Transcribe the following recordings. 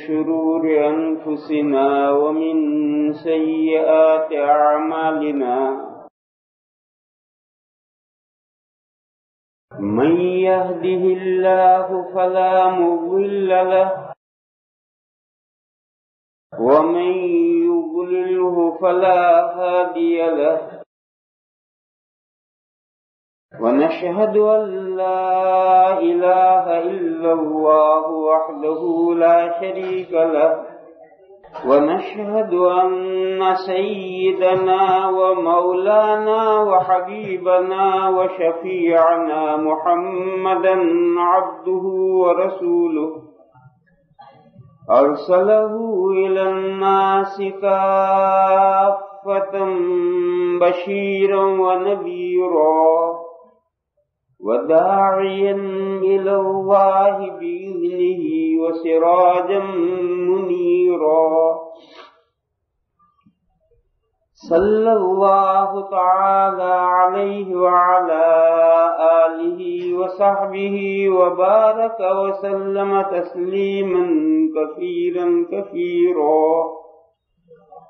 شرور أنفسنا ومن سيئات أعمالنا من يهده الله فلا مضل له ومن يضلله فلا هادي له ونشهد أن لا إله إلا الله وحده لا شريك له ونشهد أن سيدنا ومولانا وحبيبنا وشفيعنا محمدا عبده ورسوله أرسله إلى الناس كافة بشيرا ونذيرا وداعيا إلى الله بإذنه وسراجا منيرا صلى الله تعالى عليه وعلى آله وصحبه وبارك وسلم تسليما كثيرا كثيرا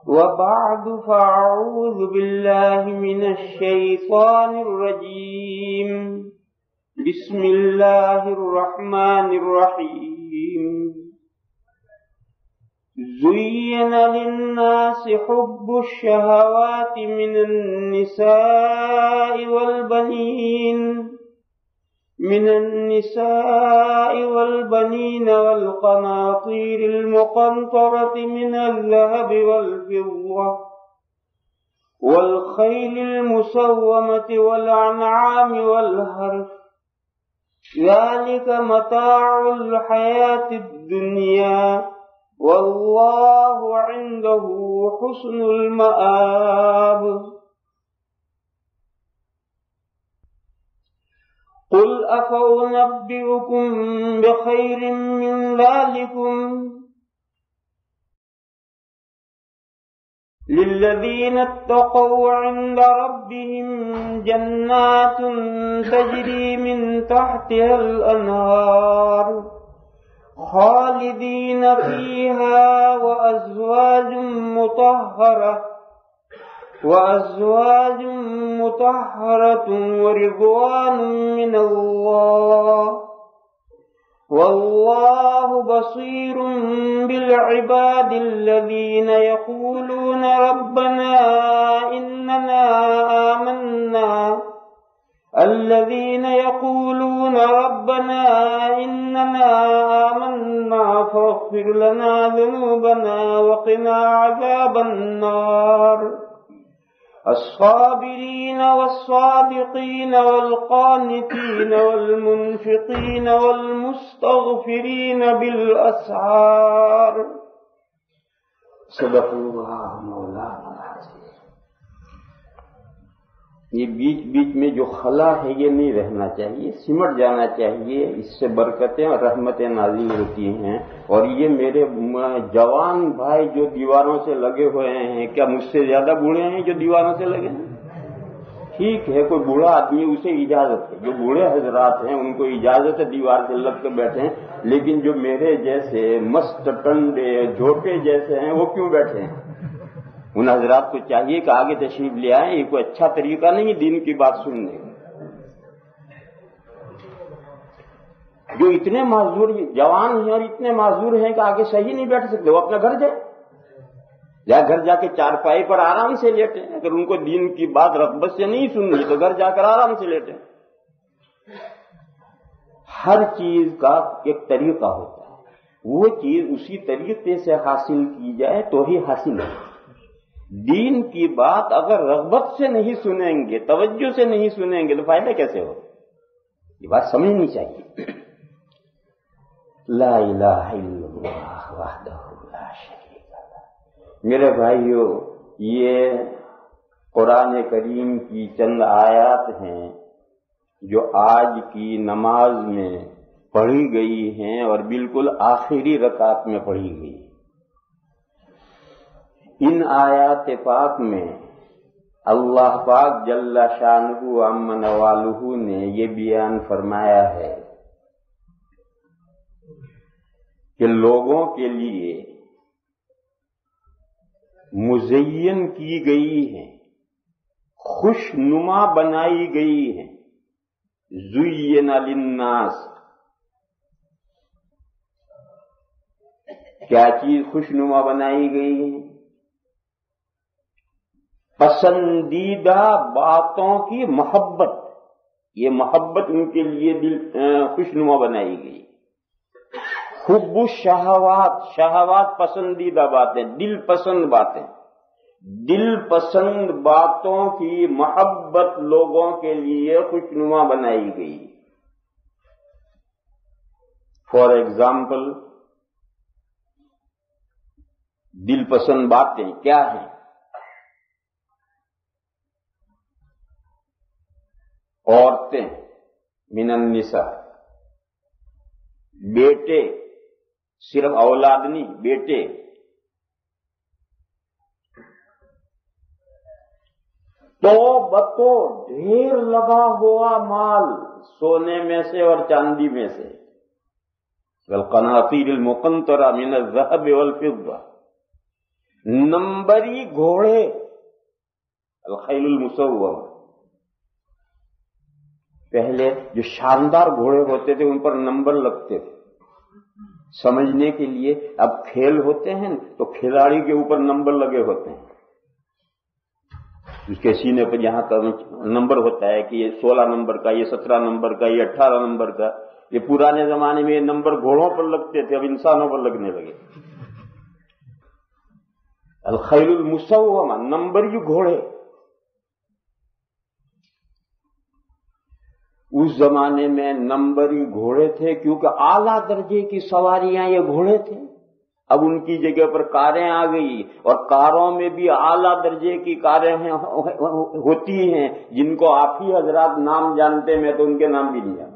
وبعد فأعوذ بالله من الشيطان الرجيم بسم الله الرحمن الرحيم زين للناس حب الشهوات من النساء والبنين والقناطير المقنطرة من الذهب والفضة والخيل المسومة والأنعام والحرث ذلك متاع الحياة الدنيا والله عنده حسن المآب قل أفأنبئكم بخير من ذلكم للذين اتقوا عند ربهم جنات تجري من تحتها الأنهار خالدين فيها وأزواج مطهرة ورضوان من الله والله بصير بالعباد الذين يقولون ربنا إننا آمنا فاغفر لنا ذنوبنا وقنا عذاب النار الصابرين والصادقين والقانتين والمنفقين والمستغفرين بالأسحار صدق اللہ مولانا العظیم۔ یہ بیچ بیچ میں جو خلا ہے یہ نہیں رہنا چاہیے، سمٹ جانا چاہیے، اس سے برکتیں اور رحمتیں نازل ہوتی ہیں۔ اور یہ میرے جوان بھائی جو دیواروں سے لگے ہوئے ہیں، کیا مجھ سے زیادہ بوڑھے ہیں جو دیواروں سے لگے ہیں؟ ٹھیک ہے، کوئی بوڑھا آدمی اسے اجازت ہے، جو بوڑھے حضرات ہیں ان کو اجازت ہے دیوار سے لگ کے بیٹھیں، لیکن جو میرے جیسے مست ٹنڈے جھوٹے جیسے ہیں وہ کیوں بیٹھے ہیں؟ ان حضرات کو چاہیے کہ آگے تشریف لے آئیں، یہ کوئی اچھا طریقہ نہیں دین کی بات سننے کا۔ جو اتنے معذور جوان ہیں اور اتنے معذور ہیں کہ آگے صحیح نہیں بیٹھ سکتے، وہ اپنا گھر جائیں، یا گھر جا کے چارپائی پر آرام سے لیٹیں۔ اگر ان کو دین کی بات رغبت سے نہیں سننی تو گھر جا کر آرام سے لیٹیں۔ ہر چیز کا ایک طریقہ ہوتا ہے، وہ چیز اسی طریقے سے حاصل کی جائے تو ہی حاصل ہے۔ دین کی بات اگر رغبت سے نہیں سنیں گے، توجہ سے نہیں سنیں گے تو فائدہ کیسے ہو؟ یہ بات سمجھنی چاہیے۔ لا الہ الا اللہ وحدہ لا شریک لہ۔ میرے بھائیو، یہ قرآن کریم کی چند آیات ہیں جو آج کی نماز میں پڑھی گئی ہیں اور بالکل آخری رکعت میں پڑھی گئی۔ ان آیات پاک میں اللہ پاک جل شانہ عم نوالہ نے یہ بیان فرمایا ہے کہ لوگوں کے لیے مزین کی گئی ہیں، خوش نما بنائی گئی ہیں. زین للناس، کیا چیز خوش نما بنائی گئی ہے؟ پسندیدہ باتوں کی محبت. یہ محبت ان کے لیے خوش نما بنائی گئی. حب الشہوات، شہوات پسندیدہ باتیں، دل پسند باتیں، دل پسند باتوں کی محبت لوگوں کے لیے خوش نما بنائی گئی. فار ایگزامپل، دل پسند باتیں کیا ہیں؟ عورتیں، من النساء، بیٹے، صرف اولاد نہیں، بیٹے، تو بتو ڈھیر لگا ہوا مال، سونے میں سے اور چاندی میں سے. والقناطیر المقنطرہ من الذهب والفضہ، نمبری گھوڑے، الخیل المسومہ. پہلے جو شاندار گھوڑے ہوتے تھے ان پر نمبر لگتے تھے سمجھنے کے لیے. اب کھیل ہوتے ہیں تو کھلاڑی کے اوپر نمبر لگے ہوتے ہیں، اس کے سینے پر جہاں کا نمبر ہوتا ہے کہ یہ 16 نمبر کا، یہ 17 نمبر کا، یہ 18 نمبر کا. یہ پرانے زمانے میں یہ نمبر گھوڑوں پر لگتے تھے، اب انسانوں پر لگنے لگے. الخیل المسومہ، نمبری گھوڑے. اس زمانے میں نمبری گھوڑے تھے کیونکہ اعلیٰ درجے کی سواریاں یہ گھوڑے تھے. اب ان کی جگہ پر کاریں آ گئی، اور کاروں میں بھی اعلیٰ درجے کی کاریں ہوتی ہیں جن کو آپ ہی حضرات نام جانتے، میں تو ان کے نام بھی نہیں جانتا.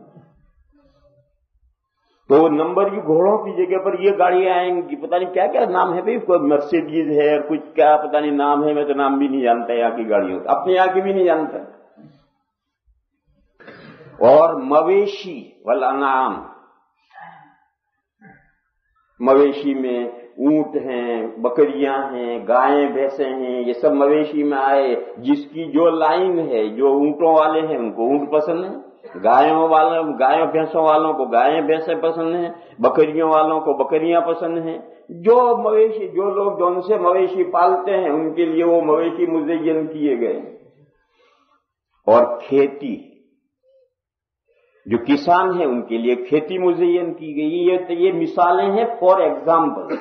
تو نمبری گھوڑوں کی جگہ پر یہ گاڑیاں آئیں گی، پتہ نہیں کیا کیا نام ہے بھائی، کوئی مرسیڈیز ہے اور کچھ کیا پتہ نہیں نام ہے، میں تو نام بھی نہیں جانتا یہاں کی گاڑیوں کا، اپنے یہاں کی بھی نہیں جانتا. اور مویشی والانعام، مویشی میں اونٹ ہیں، بکریاں ہیں، گائیں بھینسیں ہیں، یہ سب مویشی میں آئے. جس کی جو لائن ہے، جو اونٹوں والے ہیں ان کو اونٹ پسند ہیں، گائیں بھینسوں والوں کو گائیں بھینسیں پسند ہیں، بکریوں والوں کو بکریاں پسند ہیں. جو مویشی، جو لوگ جو ان سے مویشی پالتے ہیں ان کے لیے وہ مویشی مزین کیے گئے. اور کھیتی، جو کسان ہیں ان کے لیے کھیتی مزین کی گئی. یہ مثالیں ہیں فار ایگزامپل.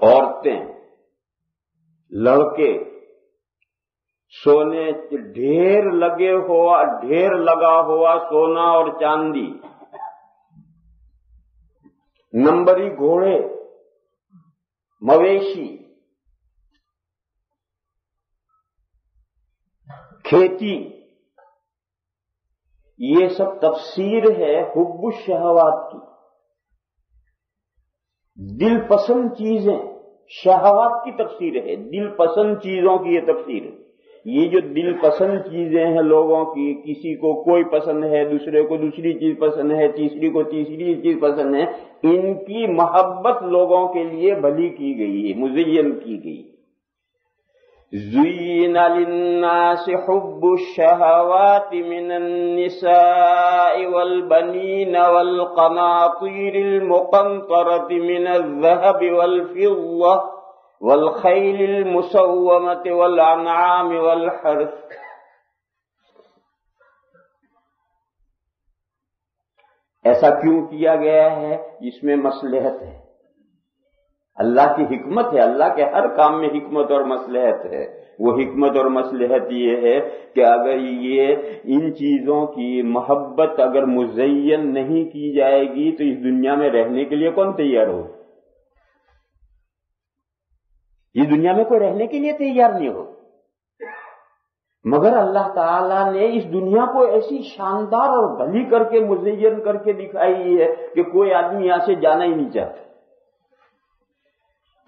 عورتیں، لڑکے، سونے ڈھیر لگا ہوا سونا اور چاندی، نمبری گھوڑے، مویشی، کھیتی، یہ سب تفسیر ہے حب الشہوات کی. دل پسند چیزیں، شہوات کی تفسیر ہے، دل پسند چیزوں کی یہ تفسیر ہے. یہ جو دل پسند چیزیں ہیں لوگوں کی، کسی کو کوئی پسند ہے، دوسرے کو دوسری چیز پسند ہے، تیسری کو تیسری چیز پسند ہے، ان کی محبت لوگوں کے لیے بھلی کی گئی ہے، مزین کی گئی. زُيِّنَ لِلنَّاسِ حُبُّ الشَّهَوَاتِ مِنَ النِّسَاءِ وَالْبَنِينَ وَالْقَنَاطِيرِ الْمُقَنطَرَةِ مِنَ الذَّهَبِ وَالْفِضَّةِ وَالْخَيْلِ الْمُسَوَّمَةِ وَالْأَنْعَامِ وَالْحَرْثِ. ایسا کیوں کیا گیا ہے؟ اس میں مصلحت ہے، اللہ کی حکمت ہے. اللہ کے ہر کام میں حکمت اور مصلحت ہے. وہ حکمت اور مصلحت یہ ہے کہ اگر یہ ان چیزوں کی محبت اگر مزین نہیں کی جائے گی تو اس دنیا میں رہنے کے لیے کون تیار ہو؟ اس دنیا میں کوئی رہنے کے لیے تیار نہیں ہو. مگر اللہ تعالیٰ نے اس دنیا کو ایسی شاندار اور بھلی کر کے مزین کر کے دکھائی ہے کہ کوئی آدمی یہاں سے جانا ہی نہیں چاہتا.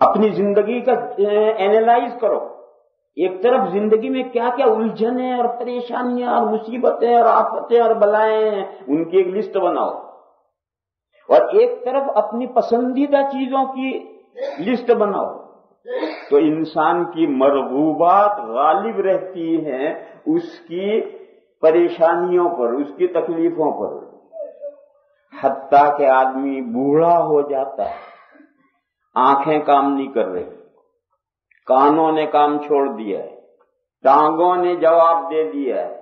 اپنی زندگی کا اینالائز کرو، ایک طرف زندگی میں کیا کیا الجھنیں اور پریشانیاں اور مصیبتیں اور آفتیں اور بلائیں ہیں، ان کی ایک لسٹ بناؤ. اور ایک طرف اپنی پسندیدہ چیزوں کی لسٹ بناؤ تو انسان کی مرغوبات غالب رہتی ہیں اس کی پریشانیوں پر، اس کی تکلیفوں پر، حتیٰ کہ آدمی بوڑھا ہو جاتا ہے، آنکھیں کام نہیں کر رہی، کانوں نے کام چھوڑ دیا ہے، ٹانگوں نے جواب دے دیا ہے،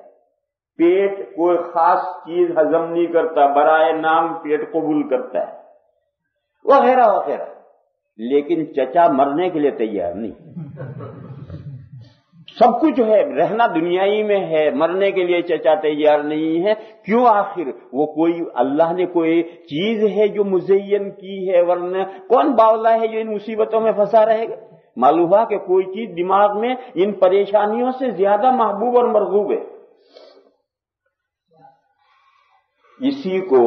پیٹ کوئی خاص چیز ہضم نہیں کرتا، برائے نام پیٹ قبول کرتا ہے، وغیرہ وغیرہ، لیکن چچا مرنے کے لیے تیار نہیں۔ سب کچھ ہے، رہنا دنیائی میں ہے، مرنے کے لیے چچا تیار نہیں ہے۔ کیوں؟ آخر وہ کوئی اللہ نے کوئی چیز ہے جو مزین کی ہے، ورنہ کون باولا ہے جو ان مصیبتوں میں پھنسا رہے گا؟ معلوم ہوا کہ کوئی چیز دماغ میں ان پریشانیوں سے زیادہ محبوب اور مرغوب ہے۔ اسی کو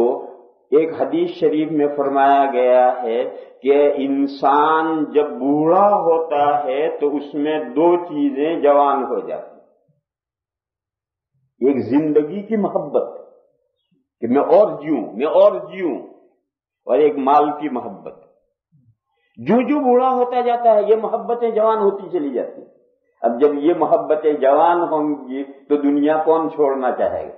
ایک حدیث شریف میں فرمایا گیا ہے کہ انسان جب بوڑھا ہوتا ہے تو اس میں دو چیزیں جوان ہو جاتی ہیں، ایک زندگی کی محبت کہ میں اور جیوں، اور ایک مال کی محبت۔ جو بوڑھا ہوتا جاتا ہے یہ محبتیں جوان ہوتی چلی جاتی ہیں۔ اب جب یہ محبتیں جوان ہوں گی تو دنیا کون چھوڑنا چاہے گا؟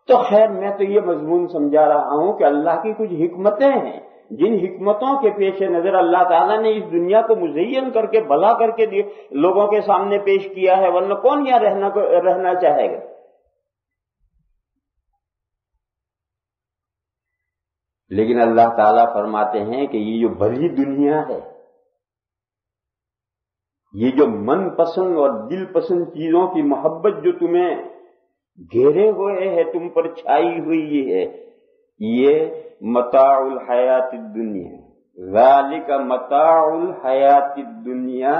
تو خیر میں تو یہ مضمون سمجھا رہا ہوں کہ اللہ کی کچھ حکمتیں ہیں، جن حکمتوں کے پیش نظر اللہ تعالیٰ نے اس دنیا کو مزین کر کے بھلا کر کے لوگوں کے سامنے پیش کیا ہے، ورنہ کون یہاں رہنا چاہے گا؟ لیکن اللہ تعالیٰ فرماتے ہیں کہ یہ جو بھلی دنیا ہے، یہ جو من پسند اور دل پسند چیزوں کی محبت جو تمہیں گھیرے ہوئے ہے، تم پر چھائی ہوئی ہے، یہ متاع الحیات الدنیا، ذالک متاع الحیات الدنیا،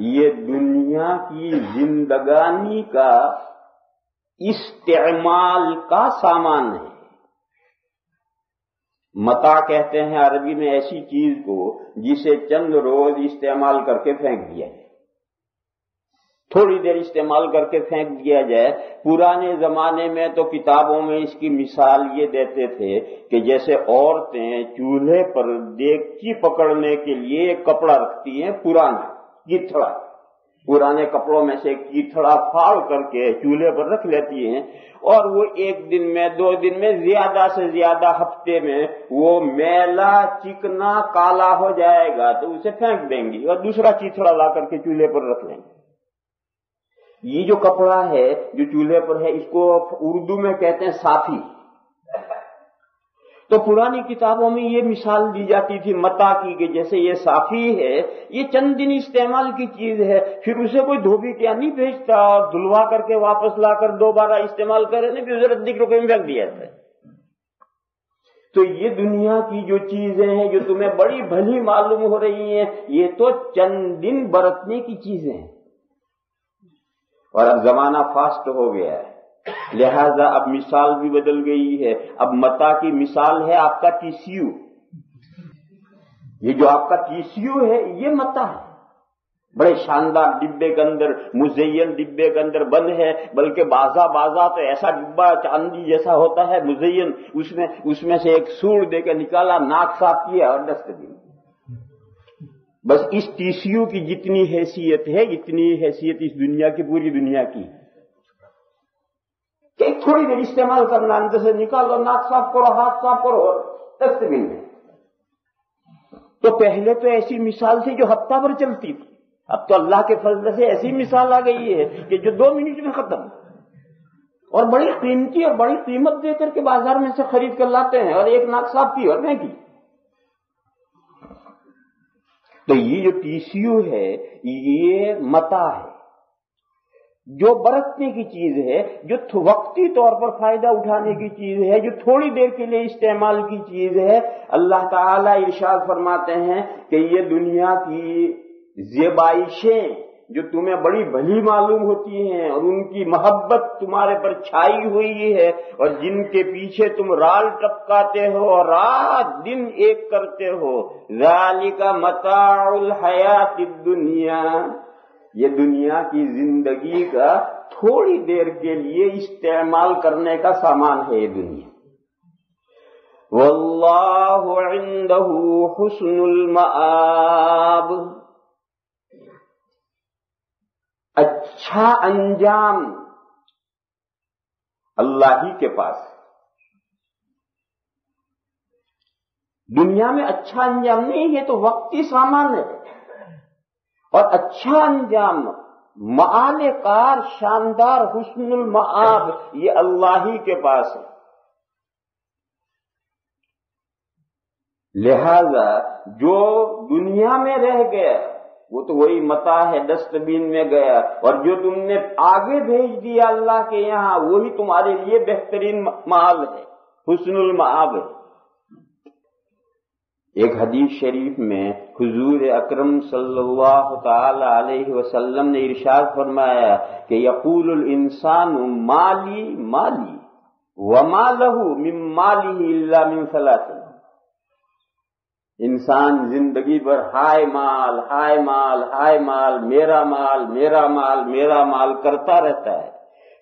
یہ دنیا کی زندگانی کا استعمال کا سامان ہے۔ متاع کہتے ہیں عربی میں ایسی چیز کو جسے چند روز استعمال کر کے پھینک دیا جائے، تھوڑی دیر استعمال کر کے پھینک دیا جائے۔ پرانے زمانے میں تو کتابوں میں اس کی مثال یہ دیتے تھے کہ جیسے عورتیں چولہے پر دیگچی پکڑنے کے لیے ایک کپڑا رکھتی ہیں، پرانا کیتھڑا، پرانے کپڑوں میں سے کیتھڑا پھاڑ کر کے چولہے پر رکھ لیتی ہیں، اور وہ ایک دن میں 2 دن میں زیادہ سے زیادہ ہفتے میں وہ میلا چکنا کالا ہو جائے گا تو اسے پھینک دیں گی اور دوسرا کیتھڑا لا کر کے چولہے پر رکھ لیں گے۔ یہ جو کپڑا ہے جو چولہے پر ہے، اس کو اردو میں کہتے ہیں صافی۔ تو پرانی کتابوں میں یہ مثال دی جاتی تھی متاع کی کہ جیسے یہ صافی ہے، یہ چند دن استعمال کی چیز ہے، پھر اسے کوئی دھوبی کیا نہیں بھیجتا اور دھلوا کر کے واپس لا کر دوبارہ استعمال کرنے کی ضرورت نہیں، روپے میں پھینک دیا جاتا ہے۔ تو یہ دنیا کی جو چیزیں ہیں جو تمہیں بڑی بھلی معلوم ہو رہی ہیں، یہ تو چند دن برتنے کی چیزیں ہیں، اور اب زمانہ فاسٹ ہو گیا ہے، لہذا اب مثال بھی بدل گئی ہے۔ اب متاع کی مثال ہے آپ کا ٹی سی یو، یہ جو آپ کا ٹی سی یو ہے یہ متاع ہے، بڑے شاندار ڈبے کے اندر، مزین ڈبے کے اندر بند ہے، بلکہ بازا تو ایسا ڈبا چاندی جیسا ہوتا ہے مزین، اس میں سے ایک سوڑ دے کے نکالا، ناک صاف کیا اور ڈسٹ بن۔ بس اس ٹی سی یو کی جتنی حیثیت ہے اتنی حیثیت اس دنیا کی، پوری دنیا کی، کہ تھوڑی دیر استعمال کرنا، اندر سے نکالو، ناک صاف کرو، ہاتھ صاف کرو اور ڈسٹ بن میں۔ تو پہلے تو ایسی مثال تھی جو ہفتہ بھر چلتی تھی، اب تو اللہ کے فضل سے ایسی مثال آ گئی ہے کہ جو 2 منٹ میں ختم، اور بڑی قیمتی اور بڑی قیمت دے کر کے بازار میں سے خرید کر لاتے ہیں، اور ایک ناک صاف کی اور پھینکی۔ تو یہ جو ٹی سی یو ہے یہ متاع ہے، جو برتنے کی چیز ہے، جو وقتی طور پر فائدہ اٹھانے کی چیز ہے، جو تھوڑی دیر کے لیے استعمال کی چیز ہے۔ اللہ تعالیٰ ارشاد فرماتے ہیں کہ یہ دنیا کی زیبائشیں جو تمہیں بڑی بھلی معلوم ہوتی ہیں اور ان کی محبت تمہارے پر چھائی ہوئی ہے، اور جن کے پیچھے تم رال ٹپکاتے ہو اور رات دن ایک کرتے ہو، ذالک متاع الحیات الدنیا، یہ دنیا کی زندگی کا تھوڑی دیر کے لیے استعمال کرنے کا سامان ہے یہ دنیا۔ واللہ عندہ حسن المآب، اچھا انجام اللہ ہی کے پاس ہے۔ دنیا میں اچھا انجام نہیں، یہ تو وقتی سامان ہے، اور اچھا انجام مآل کار شاندار حسن المآب یہ اللہ ہی کے پاس ہے۔ لہذا جو دنیا میں رہ گیا وہ تو وہی متاع ہے، ڈسٹ بین میں گیا، اور جو تم نے آگے بھیج دیا اللہ کے یہاں وہی تمہارے لیے بہترین مآل ہے، حسن المآب ہے۔ ایک حدیث شریف میں حضور اکرم صلی اللہ تعالی علیہ وسلم نے ارشاد فرمایا کہ یقول الانسان مالی مالی وما له من ماله الا من ثلاث، انسان زندگی بھر ہائے مال ہائے مال ہائے مال، میرا مال میرا مال میرا مال کرتا رہتا ہے۔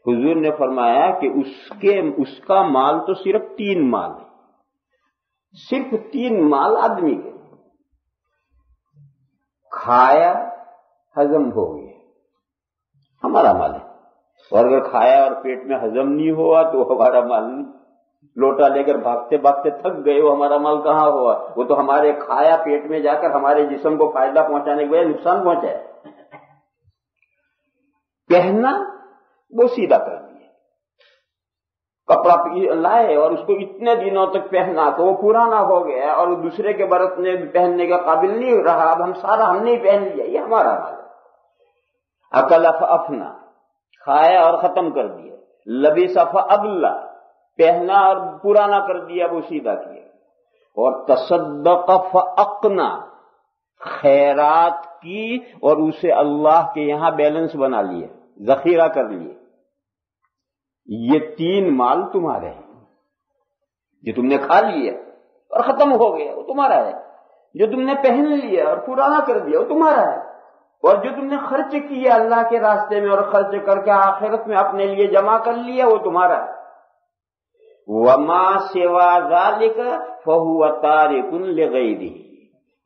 حضور نے فرمایا کہ اس کا مال تو صرف 3 مال ہے، صرف 3 مال آدمی کے، کھایا ہضم ہو گیا ہمارا مال ہے، اور اگر کھایا اور پیٹ میں ہضم نہیں ہوا تو ہمارا مال نہیں۔ لوٹا لے کر بھاگتے بھاگتے تھک گئے، وہ ہمارا مال کہاں ہوا؟ وہ تو ہمارے کھایا پیٹ میں جا کر ہمارے جسم کو فائدہ پہنچانے کے بجائے نقصان پہنچایا۔ پہنا وہ سیدھا کر دیا، کپڑا لائے اور اس کو اتنے دنوں تک پہنا تو وہ پرانا ہو گیا اور دوسرے کے برتنے پہننے کا قابل نہیں رہا، اب ہم نے پہن لیا، یہ ہمارا مال ہے۔ اکل فافنا، کھایا اور ختم کر دیا۔ لبس فابلا، پہنا اور پرانا کر دیا، وہ سیدھا کیا۔ اور تصدق فاقنا، خیرات کی اور اسے اللہ کے یہاں بیلنس بنا لیا، ذخیرہ کر لیے۔ یہ 3 مال تمہارے ہیں، جو تم نے کھا لیا اور ختم ہو گیا وہ تمہارا ہے، جو تم نے پہن لیا اور پرانا کر دیا وہ تمہارا ہے، اور جو تم نے خرچ کیا اللہ کے راستے میں اور خرچ کر کے آخرت میں اپنے لیے جمع کر لیا وہ تمہارا ہے۔ وما سوا ذالک فہو تارک لغیرہ،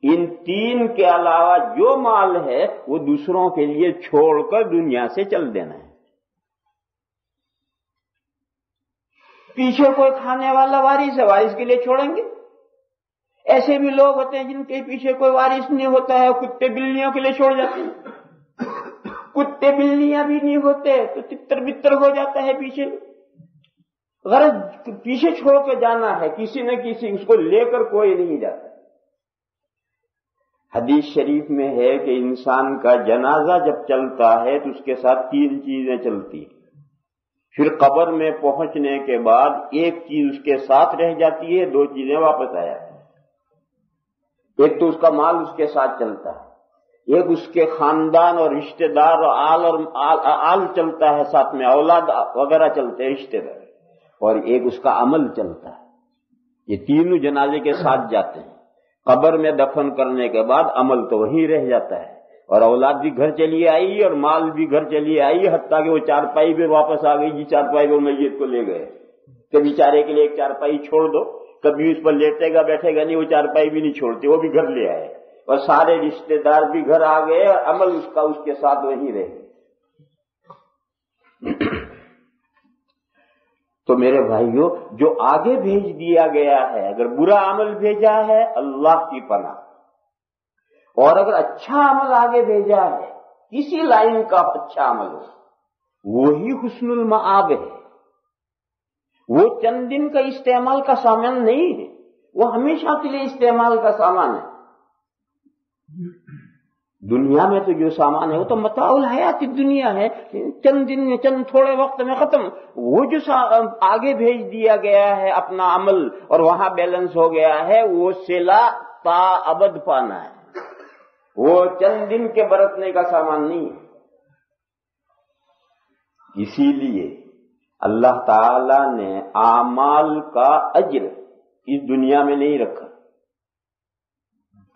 ان 3 کے علاوہ جو مال ہے وہ دوسروں کے لیے چھوڑ کر دنیا سے چل دینا ہے۔ پیچھے کوئی کھانے والا وارث ہے، وارث کے لیے چھوڑیں گے؟ ایسے بھی لوگ ہوتے ہیں جن کے پیچھے کوئی وارث نہیں ہوتا ہے، کتے بلیوں کے لیے چھوڑ جاتے ہیں۔ کتے بلیاں بھی نہیں ہوتے تو تتر بتر ہو جاتا ہے پیچھے، غرض پیچھے چھوڑ کے جانا ہے، کسی نہ کسی اس کو لے کر کوئی نہیں جاتا۔ حدیث شریف میں ہے کہ انسان کا جنازہ جب چلتا ہے تو اس کے ساتھ 3 چیزیں چلتی ہیں، پھر قبر میں پہنچنے کے بعد ایک چیز اس کے ساتھ رہ جاتی ہے، 2 چیزیں واپس آ جاتی ہیں۔ ایک تو اس کا مال اس کے ساتھ چلتا ہے، ایک اس کے خاندان اور رشتہ دار اور آل چلتا ہے، ساتھ میں اولاد وغیرہ چلتے ہیں، رشتہ دار، اور ایک اس کا عمل چلتا ہے۔ یہ تینوں جنازے کے ساتھ جاتے ہیں۔ قبر میں دفن کرنے کے بعد عمل تو وہیں رہ جاتا ہے، اور اولاد بھی گھر چلی آئی اور مال بھی گھر چلی آئی، حتیٰ کہ وہ چارپائی بھی واپس آ گئی، جی چارپائی وہ میت کو لے گئے، کہ بیچارے کے لیے ایک چارپائی چھوڑ دو، کبھی اس پر لیٹے گا بیٹھے گا نہیں، وہ چارپائی بھی نہیں چھوڑتے، وہ بھی گھر لے آئے، اور سارے رشتہ دار بھی گھر آ گئے اور عمل اس کا اس کے ساتھ وہیں رہ گئے۔ تو میرے بھائیوں، جو آگے بھیج دیا گیا ہے، اگر برا عمل بھیجا ہے اللہ کی پناہ، اور اگر اچھا عمل آگے بھیجا ہے، کسی لائن کا اچھا عمل ہو، وہی حسن المآب ہے۔ وہ چند دن کا استعمال کا سامان نہیں ہے، وہ ہمیشہ کے لیے استعمال کا سامان ہے۔ دنیا میں تو جو سامان ہے وہ تو متاع الحیات دنیا ہے، چند دن میں چند تھوڑے وقت میں ختم۔ وہ جو آگے بھیج دیا گیا ہے اپنا عمل اور وہاں بیلنس ہو گیا ہے، وہ صلہ تا ابد پانا ہے، وہ چند دن کے برتنے کا سامان نہیں ہے۔ اسی لیے اللہ تعالی نے اعمال کا اجر اس دنیا میں نہیں رکھا،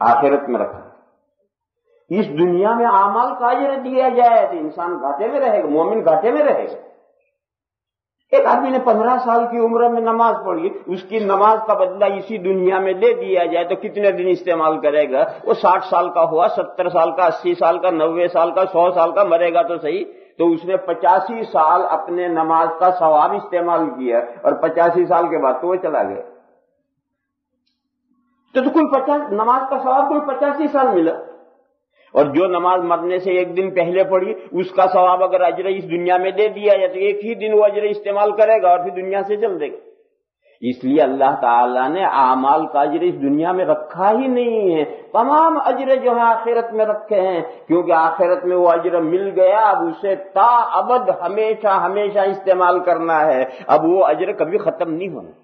آخرت میں رکھا۔ اس دنیا میں اعمال کا اجر دیا جائے تو انسان گھاٹے میں رہے گا، مومن گھاٹے میں رہے گا۔ ایک آدمی نے 15 سال کی عمر میں نماز پڑھی، اس کی نماز کا بدلہ اسی دنیا میں دے دیا جائے تو کتنے دن استعمال کرے گا؟ وہ 60 سال کا ہوا، 70 سال کا، 80 سال کا، 90 سال کا، 100 سال کا، مرے گا تو صحیح، تو اس نے 85 سال اپنے نماز کا ثواب استعمال کیا اور 85 سال کے بعد تو وہ چلا گیا۔ تو کوئی 50 نماز کا ثواب کوئی 85 سال ملا، اور جو نماز مرنے سے ایک دن پہلے پڑھی اس کا ثواب اگر اجر اس دنیا میں دے دیا جائے تو ایک ہی دن وہ اجر استعمال کرے گا اور پھر دنیا سے چل دے گا۔ اس لیے اللہ تعالیٰ نے اعمال کا اجر اس دنیا میں رکھا ہی نہیں ہے، تمام اجر جو ہے آخرت میں رکھے ہیں، کیونکہ آخرت میں وہ اجر مل گیا، اب اسے تا ابد ہمیشہ ہمیشہ استعمال کرنا ہے، اب وہ اجر کبھی ختم نہیں ہونا۔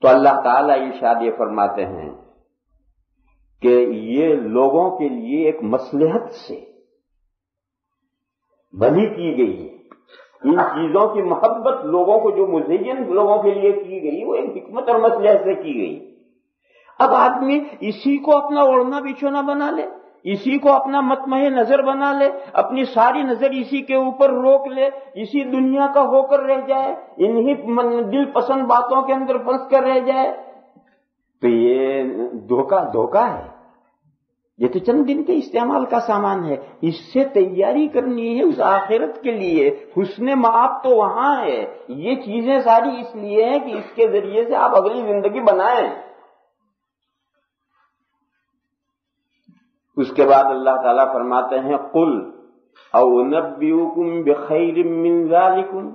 تو اللہ تعالیٰ ارشاد یہ فرماتے ہیں کہ یہ لوگوں کے لیے ایک مصلحت سے بھلی کی گئی ہے، ان چیزوں کی محبت لوگوں کو جو مزین لوگوں کے لیے کی گئی وہ ایک حکمت اور مصلحت سے کی گئی۔ اب آدمی اسی کو اپنا اوڑھنا بچھونا بنا لے، اسی کو اپنا مطمع نظر بنا لے، اپنی ساری نظر اسی کے اوپر روک لے، اسی دنیا کا ہو کر رہ جائے، انہی دل پسند باتوں کے اندر پھنس کر رہ جائے، تو یہ دھوکہ ہے، یہ تو چند دن کے استعمال کا سامان ہے، اس سے تیاری کرنی ہے اس آخرت کے لیے، حسن مآب تو وہاں ہے، یہ چیزیں ساری اس لیے ہیں کہ اس کے ذریعے سے آپ اگلی زندگی بنائیں۔ اس کے بعد اللہ تعالیٰ فرماتے ہیں قل او انبئکم بخیر من ذالکم،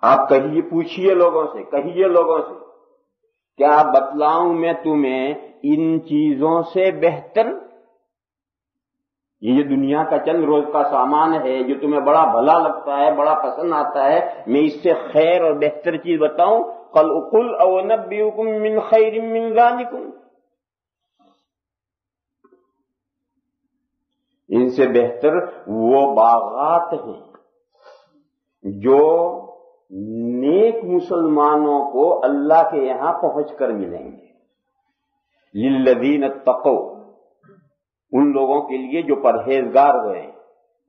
آپ کہیے، پوچھیے لوگوں سے، کہیے لوگوں سے، کیا بتلاؤں میں تمہیں ان چیزوں سے بہتر؟ یہ دنیا کا چند روز کا سامان ہے جو تمہیں بڑا بھلا لگتا ہے، بڑا پسند آتا ہے، میں اس سے خیر اور بہتر چیز بتاؤں؟ قل او انبئکم من خیر من ذالکم، ان سے بہتر وہ باغات ہیں جو نیک مسلمانوں کو اللہ کے یہاں پہنچ کر ملیں گے، للذین اتقوا، ان لوگوں کے لیے جو پرہیزگار ہوئے ہیں۔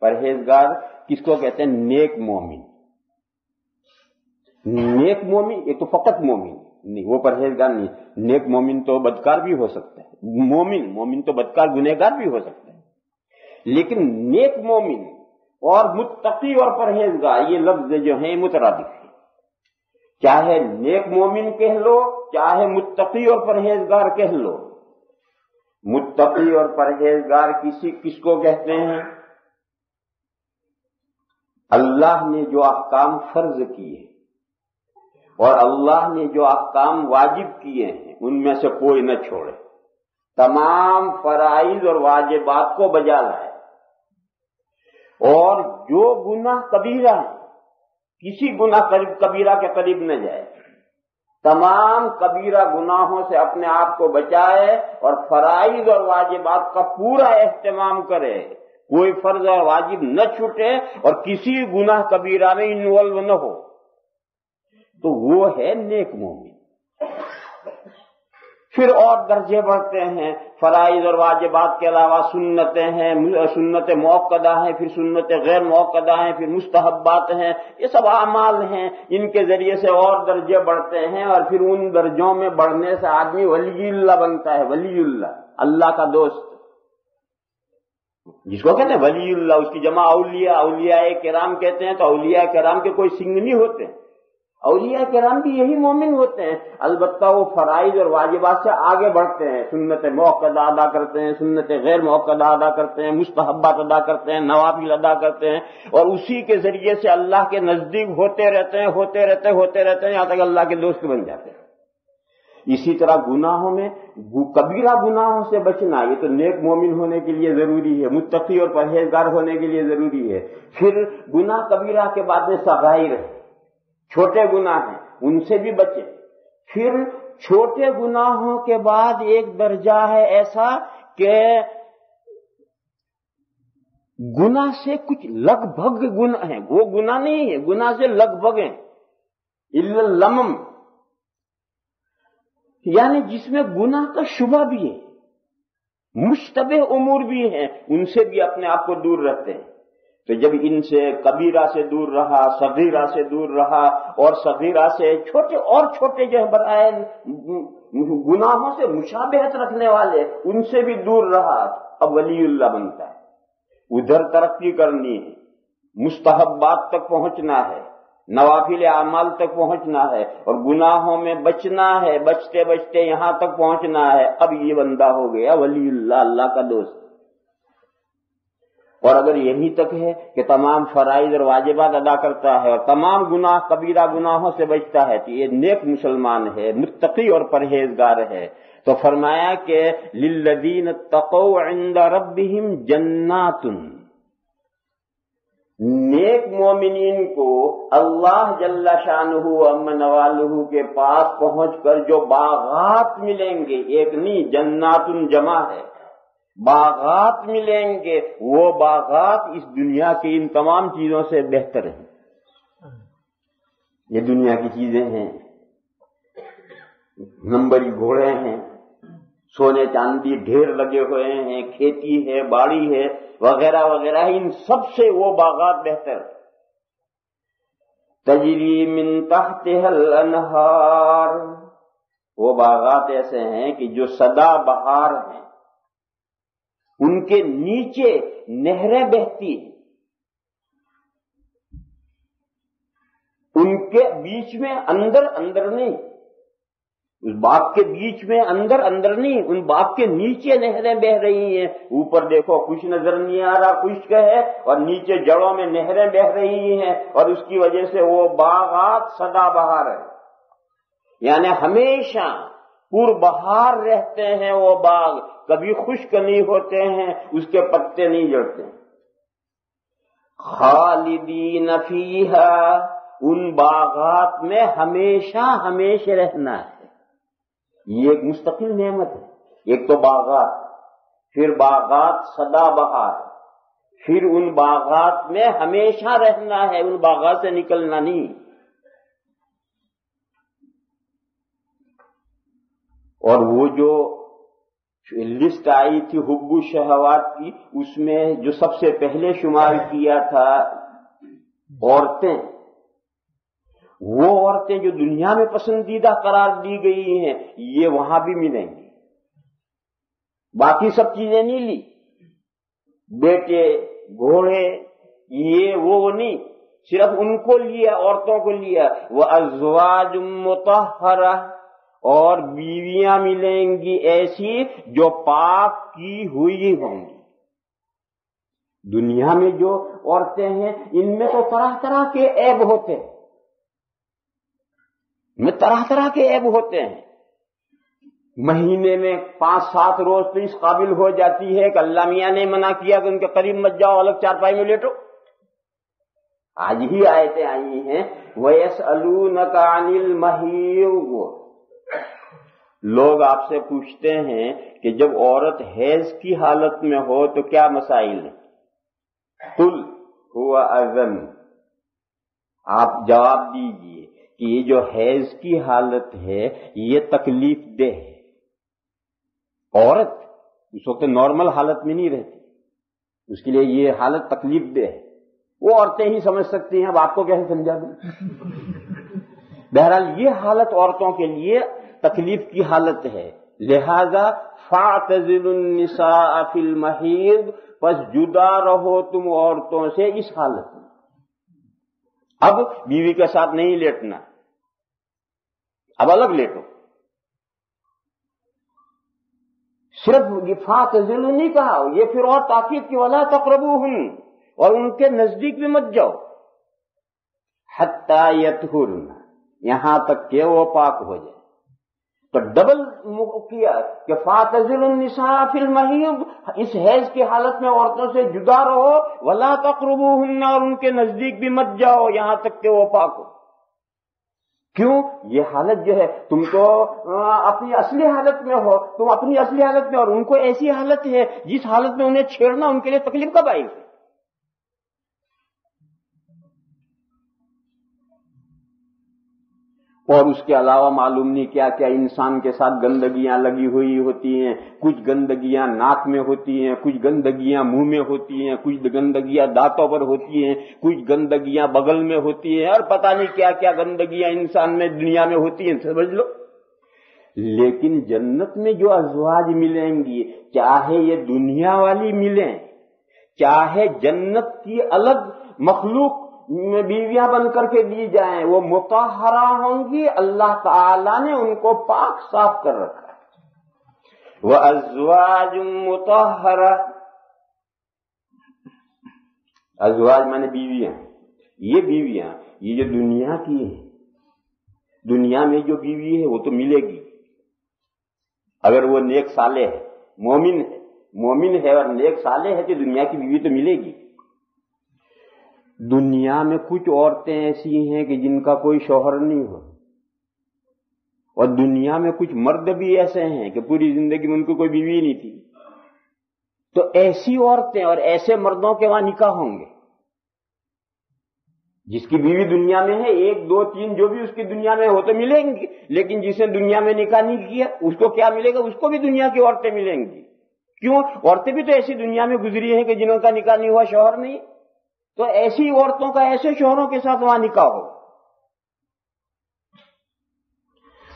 پرہیزگار کس کو کہتے ہیں؟ نیک مومن۔ نیک مومن ایک تو فقط مومن نہیں، وہ پرہیزگار نہیں، نیک مومن تو بدکار بھی ہو سکتا ہے، مومن تو بدکار گنہگار بھی ہو سکتا ہے، لیکن نیک مومن اور متقی اور پرہیزگار یہ لفظ جو ہیں مترادف ہیں، چاہے نیک مومن کہہ لو چاہے متقی اور پرہیزگار کہہ لو۔ متقی اور پرہیزگار کس کو کہتے ہیں؟ اللہ نے جو احکام فرض کیے اور اللہ نے جو احکام واجب کیے ہیں ان میں سے کوئی نہ چھوڑے، تمام فرائض اور واجبات کو بجا لائے، اور جو گناہ کبیرہ ہے کسی گناہ کبیرہ کے قریب نہ جائے، تمام کبیرہ گناہوں سے اپنے آپ کو بچائے اور فرائض اور واجبات کا پورا اہتمام کرے، کوئی فرض اور واجب نہ چھوٹے اور کسی گناہ کبیرہ میں انوالو نہ ہو، تو وہ ہے نیک مومن۔ پھر اور درجے بڑھتے ہیں، فرائض اور واجبات کے علاوہ سنتیں ہیں، سنت موقدہ ہیں، پھر سنت غیر موقدہ ہیں، پھر مستحبات ہیں، یہ سب اعمال ہیں، ان کے ذریعے سے اور درجے بڑھتے ہیں، اور پھر ان درجوں میں بڑھنے سے آدمی ولی اللہ بنتا ہے، ولی اللہ، اللہ کا دوست جس کو کہتے ہیں ولی اللہ، اس کی جمع اولیاء، اولیاء کرام کہتے ہیں، تو اولیاء کرام کے کوئی سنگ نہیں ہوتے، اولیاء کرام بھی یہی مومن ہوتے ہیں، البتہ وہ فرائض اور واجبات سے آگے بڑھتے ہیں، سنت موقدہ ادا کرتے ہیں، سنت غیر موقدہ ادا کرتے ہیں، مستحبات ادا کرتے ہیں، نوافل ادا کرتے ہیں، اور اسی کے ذریعے سے اللہ کے نزدیک ہوتے رہتے ہیں یہاں تک اللہ کے دوست بن جاتے ہیں۔ اسی طرح گناہوں میں کبیرہ گناہوں سے بچنا یہ تو نیک مومن ہونے کے لیے ضروری ہے، متقی اور پرہیزگار ہونے کے لیے ضروری ہے۔ پھر گناہ کبیرہ کے بعد میں صغائر ہے، چھوٹے گناہ ہیں، ان سے بھی بچیں۔ پھر چھوٹے گناہوں کے بعد ایک درجہ ہے ایسا کہ گناہ سے کچھ لگ بھگ گناہ ہیں، وہ گناہ نہیں ہے، گناہ سے لگ بھگ ہیں، الا اللمم، یعنی جس میں گناہ کا شبہ بھی ہے، مشتبہ امور بھی ہیں، ان سے بھی اپنے آپ کو دور رکھتے ہیں۔ تو جب ان سے کبیرہ سے دور رہا، صغیرہ سے دور رہا، اور صغیرہ سے چھوٹے جو برائے گناہوں سے مشابہت رکھنے والے ان سے بھی دور رہا، اب ولی اللہ بنتا ہے۔ ادھر ترقی کرنی ہے، مستحبات تک پہنچنا ہے، نوافل اعمال تک پہنچنا ہے، اور گناہوں میں بچنا ہے، بچتے بچتے یہاں تک پہنچنا ہے۔ اب یہ بندہ ہو گیا ولی اللہ، اللہ کا دوست۔ اور اگر یہی تک ہے کہ تمام فرائض اور واجبات ادا کرتا ہے اور تمام گناہ کبیرہ گناہوں سے بچتا ہے تو یہ نیک مسلمان ہے، متقی اور پرہیزگار ہے۔ تو فرمایا کہ للذین اتقوا عند ربہم جنات، نیک مومنین کو اللہ جل شانہ امن والہ کے پاس پہنچ کر جو باغات ملیں گے، ایک نہیں جنات جمع ہے، باغات ملیں گے، وہ باغات اس دنیا کی ان تمام چیزوں سے بہتر ہیں۔ یہ دنیا کی چیزیں ہیں، نمبری گھوڑے ہیں، سونے چاندی ڈھیر لگے ہوئے ہیں، کھیتی ہے، باڑی ہے، وغیرہ وغیرہ، ان سب سے وہ باغات بہتر۔ تجری من تحتها الانہار، وہ باغات ایسے ہیں کہ جو سدا بہار ہیں، ان کے نیچے نہریں بہتی ہیں، ان کے بیچ میں اندر نہیں، اس باغ کے بیچ میں اندر نہیں، ان باغ کے نیچے نہریں بہ رہی ہیں۔ اوپر دیکھو کچھ نظر نہیں آ رہا، خشک ہے، اور نیچے جڑوں میں نہریں بہ رہی ہیں، اور اس کی وجہ سے وہ باغات سدا بہار ہے، یعنی ہمیشہ پور بہار رہتے ہیں وہ باغ، کبھی خشک نہیں ہوتے ہیں، اس کے پتے نہیں جڑتے۔ خالدین فیہا، ان باغات میں ہمیشہ رہنا ہے۔ یہ ایک مستقل نعمت ہے۔ ایک تو باغات، پھر باغات سدا بہار، پھر ان باغات میں ہمیشہ رہنا ہے، ان باغات سے نکلنا نہیں۔ اور وہ جو لسٹ آئی تھی حب الشہوات کی، اس میں جو سب سے پہلے شمار کیا تھا عورتیں، وہ عورتیں جو دنیا میں پسندیدہ قرار دی گئی ہیں، یہ وہاں بھی ملیں گی۔ باقی سب چیزیں نہیں لی، بیٹے، گھوڑے، یہ وہ نہیں، صرف ان کو لیا، عورتوں کو لیا۔ وَأَزْوَاجٌ مُطَهَّرَةٌ، اور بیویاں ملیں گی ایسی جو پاک کی ہوئی ہوں گی۔ دنیا میں جو عورتیں ہیں ان میں تو طرح طرح کے عیب ہوتے ہیں، مہینے میں 5-7 روز تو اس قابل ہو جاتی ہے کہ اللہ میاں نے منع کیا کہ ان کے قریب مت جاؤ، الگ چارپائی میں لیٹو۔ آج ہی آیتیں آئی ہیں وَيَسْأَلُونَكَ عَنِ الْمَحِيضِ، لوگ آپ سے پوچھتے ہیں کہ جب عورت حیض کی حالت میں ہو تو کیا مسائل ہیں؟ قُلْ هُوَ أَذًى، آپ جواب دیجئے کہ یہ جو حیض کی حالت ہے یہ تکلیف دہ ہے۔ عورت اس وقت نارمل حالت میں نہیں رہتی، اس کے لیے یہ حالت تکلیف دہ ہے، وہ عورتیں ہی سمجھ سکتی ہیں، اب آپ کو کیسے سمجھا دوں۔ بہرحال یہ حالت عورتوں کے لیے تکلیف کی حالت ہے، لہذا فَاعْتَزِلُوا النِّسَاءَ فِي الْمَحِيضِ، پس جدا رہو تم عورتوں سے اس حالت میں۔ اب بیوی کے ساتھ نہیں لیٹنا، اب الگ لیٹو۔ صرف فَاعْتَزِلُوا نہیں کہا، یہ پھر اور تاکید کی وَلَا تَقْرَبُوهُنَّ، اور ان کے نزدیک بھی مت جاؤ، حَتَّى يَطْهُرْنَ، یہاں تک کہ وہ پاک ہو جائے۔ تو ڈبل کیا کہ فَاعْتَزِلُوا النِّسَاءَ فِي الْمَحِيضِ، اس حیض کی حالت میں عورتوں سے جدا رہو، وَلَا تَقْرَبُوهُنَّ، اور ان کے نزدیک بھی مت جاؤ یہاں تک کہ وہ پاک ہو۔ کیوں؟ یہ حالت جو ہے، تم تو اپنی اصلی حالت میں ہو، تم اپنی اصلی حالت میں، اور ان کو ایسی حالت ہے جس حالت میں انہیں چھیڑنا ان کے لیے تکلیف کا باعث ہے۔ اور اس کے علاوہ معلوم نہیں کیا کیا انسان کے ساتھ گندگیاں لگی ہوئی ہوتی ہیں. کچھ گندگیاں ناک میں ہوتی ہیں, کچھ گندگیاں منہ میں ہوتی ہیں, کچھ گندگیاں دانتوں پر ہوتی ہیں, کچھ گندگیاں بغل میں ہوتی ہیں, اور پتہ نہیں کیا کیا گندگیاں انسان میں دنیا میں ہوتی ہیں, سمجھ لو. لیکن جنت میں جو ازواج ملیں گی, چاہے یہ دنیا والی ملیں, چاہے جنت کی الگ مخلوق میں بیویاں بن کر کے دی جائیں, وہ مطہرہ ہوں گی. اللہ تعالی نے ان کو پاک صاف کر رکھا ہے. وَأَزْوَاجٌ مُطَهَّرَةٌ, ازواج مانے بیویاں. یہ بیویاں یہ جو دنیا کی ہیں, دنیا میں جو بیوی ہے وہ تو ملے گی اگر وہ نیک صالح ہے, مومن ہے اور نیک صالح ہے تو دنیا کی بیوی تو ملے گی. دنیا میں کچھ عورتیں ایسی ہیں کہ جن کا کوئی شوہر نہیں ہو, اور دنیا میں کچھ مرد بھی ایسے ہیں کہ پوری زندگی میں ان کو کوئی بیوی نہیں تھی. تو ایسی عورتیں اور ایسے مردوں کے وہاں نکاح ہوں گے. جس کی بیوی دنیا میں ہے, 1 2 3 جو بھی اس کی دنیا میں ہو تو ملیں گی, لیکن جس نے دنیا میں نکاح نہیں کیا اس کو کیا ملے گا؟ اس کو بھی دنیا کی عورتیں ملیں گی. کیوں؟ عورتیں بھی تو ایسی دنیا میں گزری ہیں کہ جنہوں کا نکاح نہیں ہوا, شوہر نہیں, تو ایسی عورتوں کا ایسے شوہروں کے ساتھ وہاں نکاح ہو.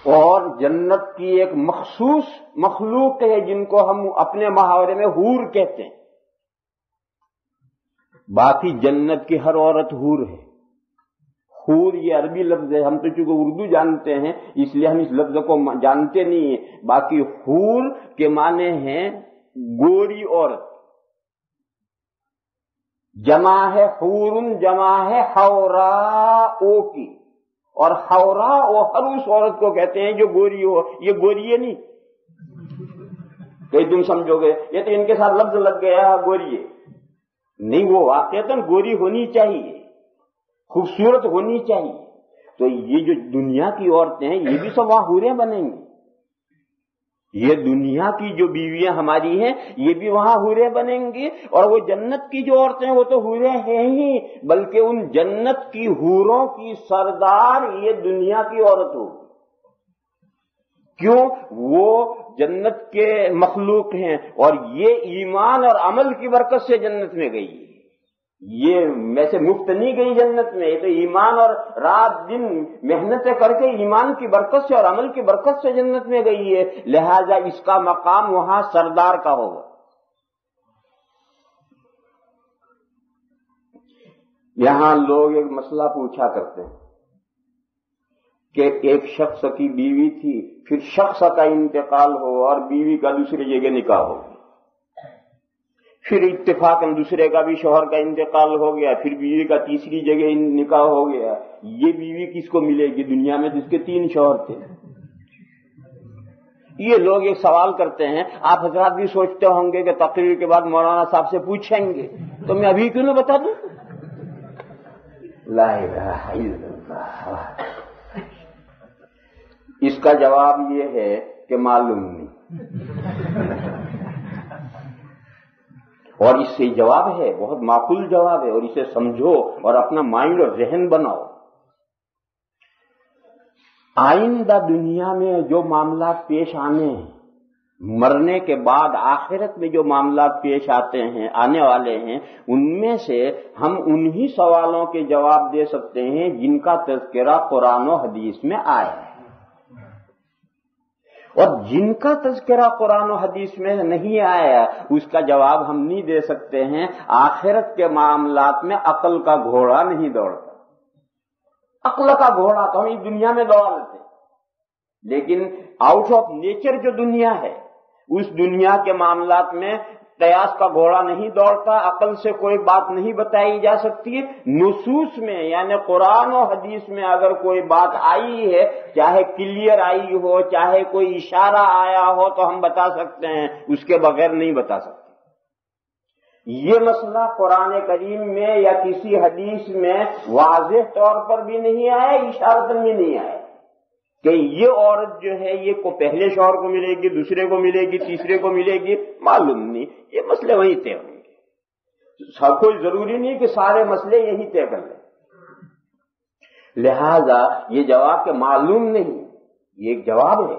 اور جنت کی ایک مخصوص مخلوق ہے جن کو ہم اپنے محاورے میں حور کہتے ہیں. باقی جنت کی ہر عورت حور ہے. حور یہ عربی لفظ ہے, ہم تو چونکہ اردو جانتے ہیں اس لیے ہم اس لفظ کو جانتے نہیں ہیں. باقی حور کے معنی ہیں گوری عورت, جمع ہے حورن, جمع ہے حوراء کی, اور حوراء وہ ہر اس عورت کو کہتے ہیں جو گوری ہو. یہ گوری ہے نہیں کہ تم سمجھو گے یہ تو ان کے ساتھ لفظ لگ گیا گوری ہے نہیں, وہ واقعتاً گوری ہونی چاہیے, خوبصورت ہونی چاہیے. تو یہ جو دنیا کی عورتیں ہیں یہ بھی سب وہاں حوریں بنیں گی. یہ دنیا کی جو بیویاں ہماری ہیں یہ بھی وہاں حوریں بنیں گی. اور وہ جنت کی جو عورتیں وہ تو حوریں ہیں ہی, بلکہ ان جنت کی حوروں کی سردار یہ دنیا کی عورت ہوگی. کیوں؟ وہ جنت کے مخلوق ہیں اور یہ ایمان اور عمل کی برکت سے جنت میں گئی ہے. یہ میں سے مفت نہیں گئی جنت میں, یہ تو ایمان اور رات دن محنتیں کر کے ایمان کی برکت سے اور عمل کی برکت سے جنت میں گئی ہے. لہذا اس کا مقام وہاں سردار کا ہوگا. یہاں لوگ ایک مسئلہ پوچھا کرتے ہیں کہ ایک شخص کی بیوی تھی, پھر شخص کا انتقال ہو اور بیوی کا دوسری جگہ نکاح ہو, پھر اتفاقاً دوسرے کا بھی شوہر کا انتقال ہو گیا, پھر بیوی کا تیسری جگہ نکاح ہو گیا. یہ بیوی کس کو ملے گی دنیا میں جس کے 3 شوہر تھے؟ یہ لوگ ایک سوال کرتے ہیں. آپ حضرات بھی سوچتے ہوں گے کہ تقریر کے بعد مولانا صاحب سے پوچھیں گے, تو میں ابھی کیوں نہ بتا دوں. لا الہ الا اللہ. اس کا جواب یہ ہے کہ معلوم نہیں. اور اس سے جواب ہے, بہت معقول جواب ہے, اور اسے سمجھو اور اپنا مائنڈ اور ذہن بناؤ. آئندہ دنیا میں جو معاملات پیش آنے ہیں, مرنے کے بعد آخرت میں جو معاملات پیش آتے ہیں, آنے والے ہیں, ان میں سے ہم انہی سوالوں کے جواب دے سکتے ہیں جن کا تذکرہ قرآن و حدیث میں آیا ہے. اور جن کا تذکرہ قرآن و حدیث میں نہیں آیا اس کا جواب ہم نہیں دے سکتے ہیں. آخرت کے معاملات میں عقل کا گھوڑا نہیں دوڑتا. عقل کا گھوڑا تو ہم اس دنیا میں دوڑ لیتے, لیکن آؤٹ آف نیچر جو دنیا ہے اس دنیا کے معاملات میں قیاس کا گھوڑا نہیں دوڑتا. عقل سے کوئی بات نہیں بتائی جا سکتی. نصوص میں یعنی قرآن و حدیث میں اگر کوئی بات آئی ہے, چاہے کلیئر آئی ہو چاہے کوئی اشارہ آیا ہو, تو ہم بتا سکتے ہیں, اس کے بغیر نہیں بتا سکتے. یہ مسئلہ قرآن کریم میں یا کسی حدیث میں واضح طور پر بھی نہیں آیا, اشارتاً بھی نہیں آیا کہ یہ عورت جو ہے یہ کو پہلے شوہر کو ملے گی, دوسرے کو ملے گی, تیسرے کو ملے گی, معلوم نہیں. یہ مسئلے وہیں طے ہوں گے. کوئی ضروری نہیں کہ سارے مسئلے یہی طے کر لیں. لہذا یہ جواب کہ معلوم نہیں، یہ ایک جواب ہے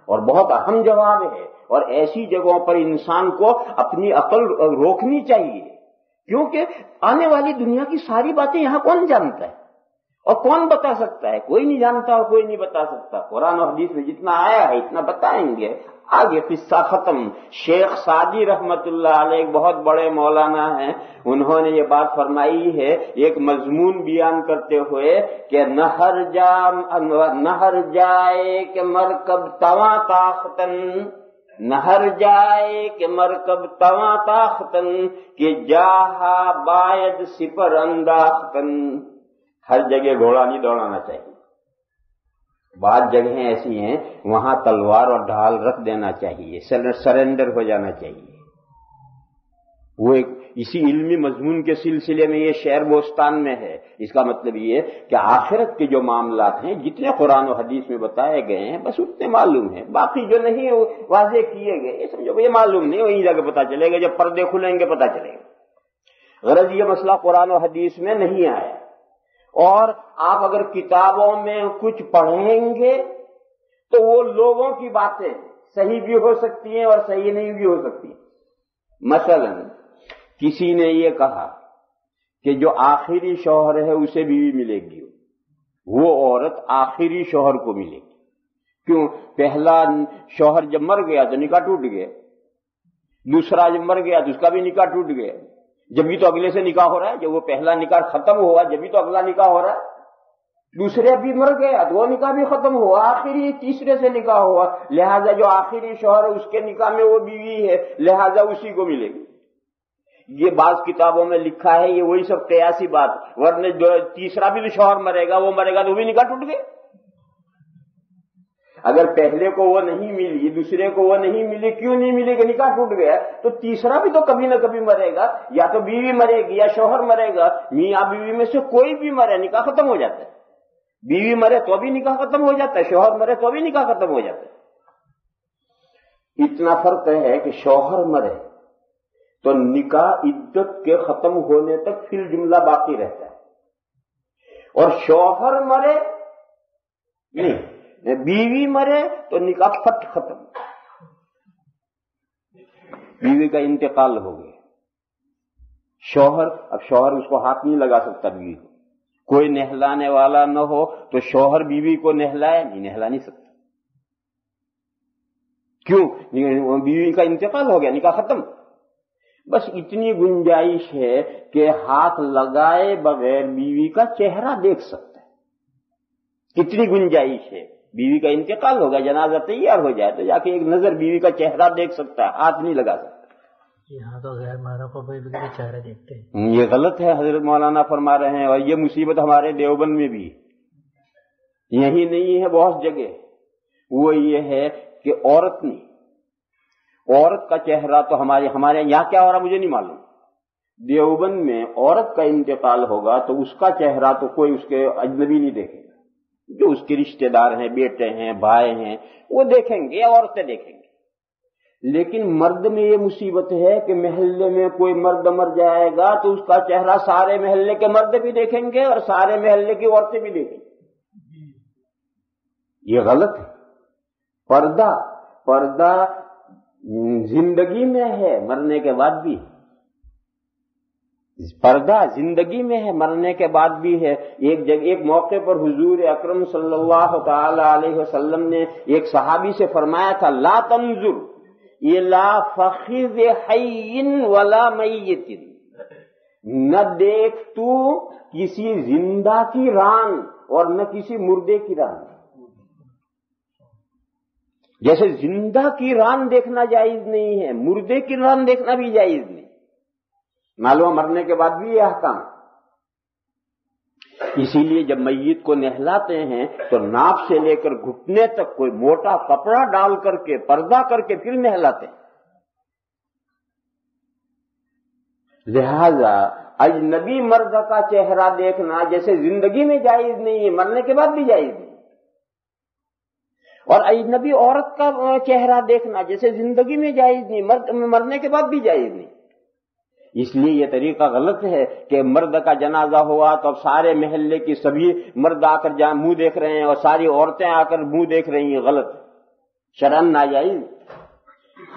اور بہت اہم جواب ہے، اور ایسی جگہوں پر انسان کو اپنی عقل روکنی چاہیے، کیونکہ آنے والی دنیا کی ساری باتیں یہاں کون جانتا ہے اور کون بتا سکتا ہے؟ کوئی نہیں جانتا اور کوئی نہیں بتا سکتا۔ قرآن و حدیث میں جتنا آیا ہے اتنا بتائیں گے، آگے قصہ ختم۔ شیخ سعدی رحمت اللہ علیہ ایک بہت بڑے مولانا ہیں، انہوں نے یہ بات فرمائی ہے ایک مضمون بیان کرتے ہوئے کہ نہر جائے کہ مرکب تواں تاختن، نہر جائے کہ مرکب تواں تاختن، کہ جاہا باید سپر انداختن۔ ہر جگہ گھوڑا نہیں دوڑانا چاہیے، بعض جگہیں ایسی ہیں وہاں تلوار اور ڈھال رکھ دینا چاہیے، سرنڈر ہو جانا چاہیے۔ وہ ایک اسی علمی مضمون کے سلسلے میں یہ شعر بوستان میں ہے۔ اس کا مطلب یہ کہ آخرت کے جو معاملات ہیں جتنے قرآن و حدیث میں بتائے گئے ہیں بس اتنے معلوم ہیں، باقی جو نہیں واضح کیے گئے یہ سمجھو یہ معلوم نہیں، وہیں جا کے پتہ چلے گا، جب پردے کھلیں گے پتہ چلے گا۔ غرض یہ مسئلہ قرآن و حدیث میں نہیں آیا، اور آپ اگر کتابوں میں کچھ پڑھیں گے تو وہ لوگوں کی باتیں صحیح بھی ہو سکتی ہیں اور صحیح نہیں بھی ہو سکتی ہیں۔ مثلا کسی نے یہ کہا کہ جو آخری شوہر ہے اسے بیوی ملے گی، وہ عورت آخری شوہر کو ملے گی۔ کیوں؟ پہلا شوہر جب مر گیا تو نکاح ٹوٹ گیا، دوسرا جب مر گیا تو اس کا بھی نکاح ٹوٹ گیا، جبھی تو اگلے سے نکاح ہو رہا ہے۔ جب وہ پہلا نکاح ختم ہوا جبھی تو اگلا نکاح ہو رہا ہے۔ دوسرے بھی مر گیا تو وہ نکاح بھی ختم ہوا، آخری تیسرے سے نکاح ہوا، لہذا جو آخری شوہر ہے اس کے نکاح میں وہ بیوی ہے، لہذا اسی کو ملے گی۔ یہ بعض کتابوں میں لکھا ہے، یہ وہی سب قیاسی بات، ورنہ جو تیسرا بھی شوہر مرے گا وہ مرے گا تو بھی نکاح ٹوٹ گیا۔ اگر پہلے کو وہ نہیں ملی دوسرے کو وہ نہیں ملی، کیوں نہیں ملی کہ نکاح ٹوٹ گیا، تو تیسرا بھی تو کبھی نہ کبھی مرے گا، یا تو بیوی مرے گی یا شوہر مرے گا، میاں بیوی میں سے کوئی بھی مرے نکاح ختم ہو جاتا ہے۔ بیوی مرے تو بھی نکاح ختم ہو جاتا ہے، شوہر مرے تو بھی نکاح ختم ہو جاتا ہے۔ اتنا فرق ہے کہ شوہر مرے تو نکاح عدت کے ختم ہونے تک فی الجملہ باقی رہتا ہے، اور شوہر مرے نہیں، بیوی مرے تو نکاح پھٹ ختم، بیوی کا انتقال ہو گیا۔ اب شوہر اس کو ہاتھ نہیں لگا سکتا بیوی کو، کوئی نہلانے والا نہ ہو تو شوہر بیوی کو نہلا نہیں سکتا۔ کیوں؟ بیوی کا انتقال ہو گیا، نکاح ختم۔ بس اتنی گنجائش ہے کہ ہاتھ لگائے بغیر بیوی کا چہرہ دیکھ سکتا ہے، کتنی گنجائش ہے۔ بیوی کا انتقال ہوگا، جنازہ تیار ہو جائے تو جا کے ایک نظر بیوی کا چہرہ دیکھ سکتا ہے، ہاتھ نہیں لگا سکتا۔ یہاں تو غیر محرم کو بھی چہرہ دیکھتے ہیں، یہ غلط ہے، حضرت مولانا فرما رہے ہیں، اور یہ مصیبت ہمارے دیوبند میں بھی یہی نہیں ہے، بہت جگہ وہ یہ ہے کہ عورت کا چہرہ تو ہمارے یہاں کیا ہو رہا مجھے نہیں معلوم، دیوبند میں عورت کا انتقال ہوگا تو اس کا چہرہ تو کوئی اس کے اجنبی نہیں دیکھے گا، جو اس کے رشتہ دار ہیں، بیٹے ہیں، بھائی ہیں، وہ دیکھیں گے یا عورتیں دیکھیں گے۔ لیکن مرد میں یہ مصیبت ہے کہ محلے میں کوئی مرد مر جائے گا تو اس کا چہرہ سارے محلے کے مرد بھی دیکھیں گے اور سارے محلے کی عورتیں بھی دیکھیں گے۔ یہ غلط ہے۔ پردہ زندگی میں ہے، مرنے کے بعد بھی ہے۔ پردہ زندگی میں ہے، مرنے کے بعد بھی ہے۔ ایک موقع پر حضور اکرم صلی اللہ تعالی علیہ وسلم نے ایک صحابی سے فرمایا تھا، لا تنظر الی فخذ حی ولا میت، نہ دیکھ تو کسی زندہ کی ران اور نہ کسی مردے کی ران۔ جیسے زندہ کی ران دیکھنا جائز نہیں ہے، مردے کی ران دیکھنا بھی جائز نہیں۔ معلوم مرنے کے بعد بھی یہ احکام۔ اسی لیے جب میت کو نہلاتے ہیں تو ناف سے لے کر گھٹنے تک کوئی موٹا کپڑا ڈال کر کے پردہ کر کے پھر نہلاتے ہیں۔ لہذا اجنبی مرد کا چہرہ دیکھنا جیسے زندگی میں جائز نہیں ہے، مرنے کے بعد بھی جائز نہیں، اور اجنبی عورت کا چہرہ دیکھنا جیسے زندگی میں جائز نہیں، مرنے کے بعد بھی جائز نہیں۔ اس لیے یہ طریقہ غلط ہے کہ مرد کا جنازہ ہوا تو اب سارے محلے کی سبھی مرد آ کر منہ دیکھ رہے ہیں اور ساری عورتیں آ کر منہ دیکھ رہی ہیں، غلط، شرعاً ناجائز۔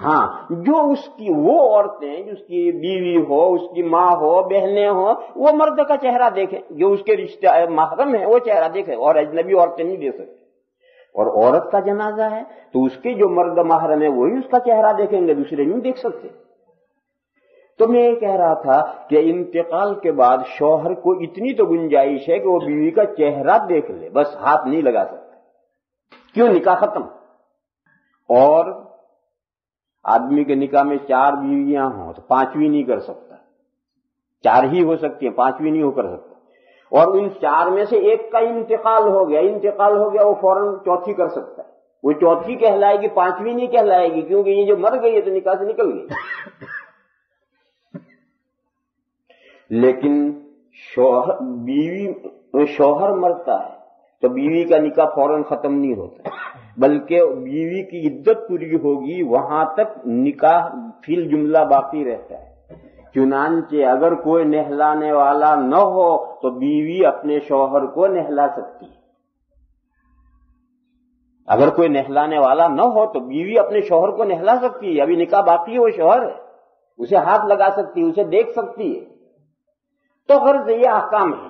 ہاں، جو اس کی وہ عورتیں، جس کی بیوی ہو، اس کی ماں ہو، بہنیں ہوں، وہ مرد کا چہرہ دیکھیں، جو اس کے رشتہ محرم ہیں وہ چہرہ دیکھیں، اور اجنبی عورتیں نہیں دیکھ سکتی۔ اور عورت کا جنازہ ہے تو اس کے جو مرد محرم ہے وہی اس کا چہرہ دیکھیں گے، دوسرے نہیں دیکھ سکتے۔ تو میں یہ کہہ رہا تھا کہ انتقال کے بعد شوہر کو اتنی تو گنجائش ہے کہ وہ بیوی کا چہرہ دیکھ لے، بس ہاتھ نہیں لگا سکتا۔ کیوں؟ نکاح ختم۔ اور آدمی کے نکاح میں 4 بیویاں ہوں تو 5ویں نہیں کر سکتا، 4 ہی ہو سکتی ہیں، 5ویں نہیں ہو کر سکتا۔ اور ان 4 میں سے ایک کا انتقال ہو گیا وہ فوراً 4تھی کر سکتا ہے، وہ 4تھی کہلائے گی، 5ویں نہیں کہلائے گی، کیونکہ یہ جو مر گئی ہے تو نکاح سے نکل گئی۔ لیکن شوہر مرتا ہے تو بیوی کا نکاح فوراً ختم نہیں ہوتا، بلکہ بیوی کی عدت پوری ہوگی، وہاں تک نکاح فی الجملہ باقی رہتا ہے۔ چنانچہ اگر کوئی نہلانے والا نہ ہو تو بیوی اپنے شوہر کو نہلا سکتی ہے۔ اگر کوئی نہلانے والا نہ ہو تو بیوی اپنے شوہر کو نہلا سکتی ہے، ابھی نکاح باقی ہے، وہ شوہر ہے، اسے ہاتھ لگا سکتی ہے، اسے دیکھ سکتی ہے۔ تو غرض یہ احکام ہے۔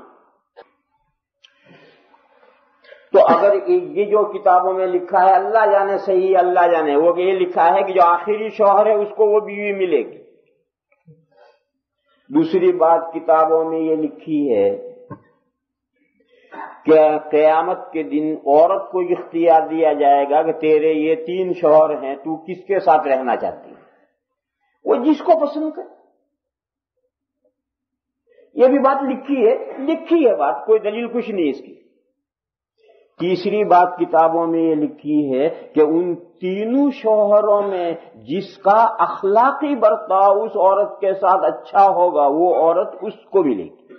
تو اگر یہ جو کتابوں میں لکھا ہے اللہ جانے صحیح، اللہ جانے، وہ یہ لکھا ہے کہ جو آخری شوہر ہے اس کو وہ بیوی ملے گی۔ دوسری بات کتابوں میں یہ لکھی ہے کہ قیامت کے دن عورت کو اختیار دیا جائے گا کہ تیرے یہ 3 شوہر ہیں، تو کس کے ساتھ رہنا چاہتی ہے؟ وہ جس کو پسند کر۔ یہ بھی بات لکھی ہے بات، کوئی دلیل کچھ نہیں اس کی۔ تیسری بات کتابوں میں یہ لکھی ہے کہ ان 3 شوہروں میں جس کا اخلاقی برتاؤ اس عورت کے ساتھ اچھا ہوگا وہ عورت اس کو ملے گی۔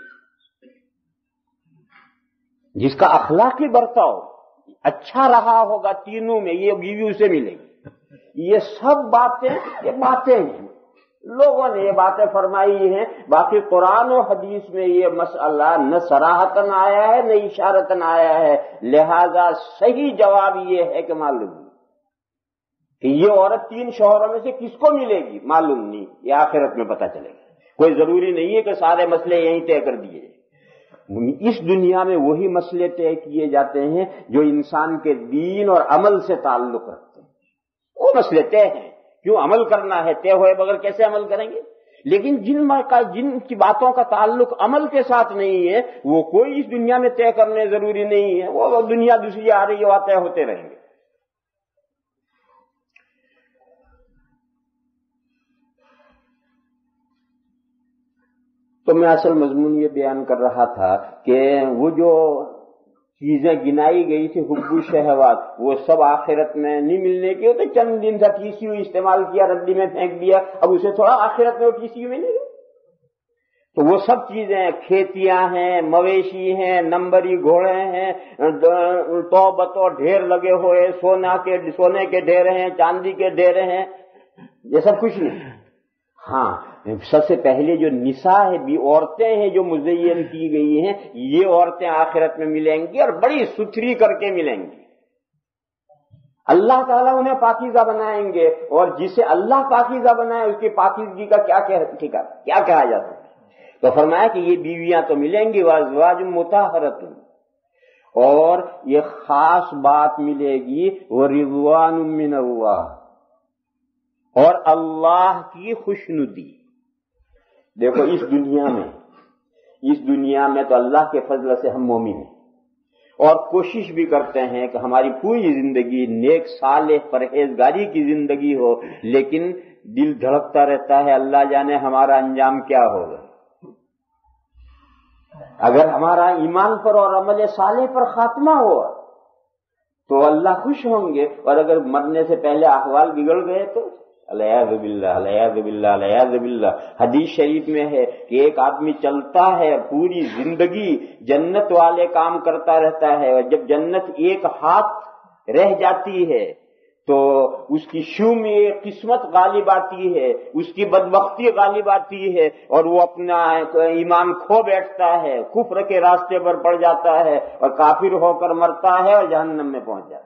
جس کا اخلاقی برتاؤ اچھا رہا ہوگا 3 میں، یہ بیوی اسے ملے گی۔ یہ سب باتیں ہیں، لوگوں نے یہ باتیں فرمائی ہیں، باقی قرآن و حدیث میں یہ مسئلہ نہ صراحتاً آیا ہے نہ اشارتاً آیا ہے، لہذا صحیح جواب یہ ہے کہ معلوم نہیں کہ یہ عورت 3 شوہروں میں سے کس کو ملے گی، معلوم نہیں، یہ آخرت میں پتہ چلے گا۔ کوئی ضروری نہیں ہے کہ سارے مسئلے یہیں طے کر دیے جائیں۔ اس دنیا میں وہی مسئلے طے کیے جاتے ہیں جو انسان کے دین اور عمل سے تعلق رکھتے ہیں، وہ مسئلے طے ہیں۔ کیوں؟ عمل کرنا ہے، طے ہوئے بغیر کیسے عمل کریں گے؟ لیکن جن کی باتوں کا تعلق عمل کے ساتھ نہیں ہے وہ کوئی اس دنیا میں طے کرنے ضروری نہیں ہے، وہ دنیا دوسری آ رہی ہے، وہ طے ہوتے رہیں گے۔ تو میں اصل مضمون یہ بیان کر رہا تھا کہ وہ جو چیزیں گنائی گئی تھی حب الشہوات، وہ سب آخرت میں نہیں ملنے کی، تو چند دن تک ٹی سی یو استعمال کیا، ردی میں پھینک دیا، اب اسے تھوڑا آخرت میں وہ ٹی سی یو ملے گی۔ تو وہ سب چیزیں، کھیتیاں ہیں، مویشی ہیں، نمبری گھوڑے ہیں، توبتوں ڈھیر لگے ہوئے، سونے کے ڈھیر ہیں، چاندی کے ڈھیر ہیں، یہ سب کچھ نہیں۔ ہاں، سب سے پہلے جو نساء ہے، بھی عورتیں ہیں جو مزین کی گئی ہیں، یہ عورتیں آخرت میں ملیں گی اور بڑی ستھری کر کے ملیں گی۔ اللہ تعالیٰ انہیں پاکیزہ بنائیں گے، اور جسے اللہ پاکیزہ بنائے اس کی پاکیزگی کا کیا کہا جاتا ہے؟ تو فرمایا کہ یہ بیویاں تو ملیں گی، وازواج مطہرۃ، اور یہ خاص بات ملے گی، ورضوان من اللہ، اور اللہ کی خوشنودی۔ دیکھو اس دنیا میں تو اللہ کے فضل سے ہم مومن ہیں، اور کوشش بھی کرتے ہیں کہ ہماری پوری زندگی نیک صالح پرہیزگاری کی زندگی ہو، لیکن دل دھڑکتا رہتا ہے اللہ جانے ہمارا انجام کیا ہوگا۔ اگر ہمارا ایمان پر اور عمل صالح پر خاتمہ ہوا تو اللہ خوش ہوں گے، اور اگر مرنے سے پہلے احوال بگڑ گئے تو الیاذ باللہ الیاذ باللہ الیاذ باللہ۔ حدیث شریف میں ہے کہ ایک آدمی چلتا ہے پوری زندگی جنت والے کام کرتا رہتا ہے، اور جب جنت ایک ہاتھ رہ جاتی ہے تو اس کی شومی قسمت غالب آتی ہے، اس کی بدبختی غالب آتی ہے، اور وہ اپنا ایمان کھو بیٹھتا ہے، کفر کے راستے پر پڑ جاتا ہے اور کافر ہو کر مرتا ہے اور جہنم میں پہنچ جاتا ہے۔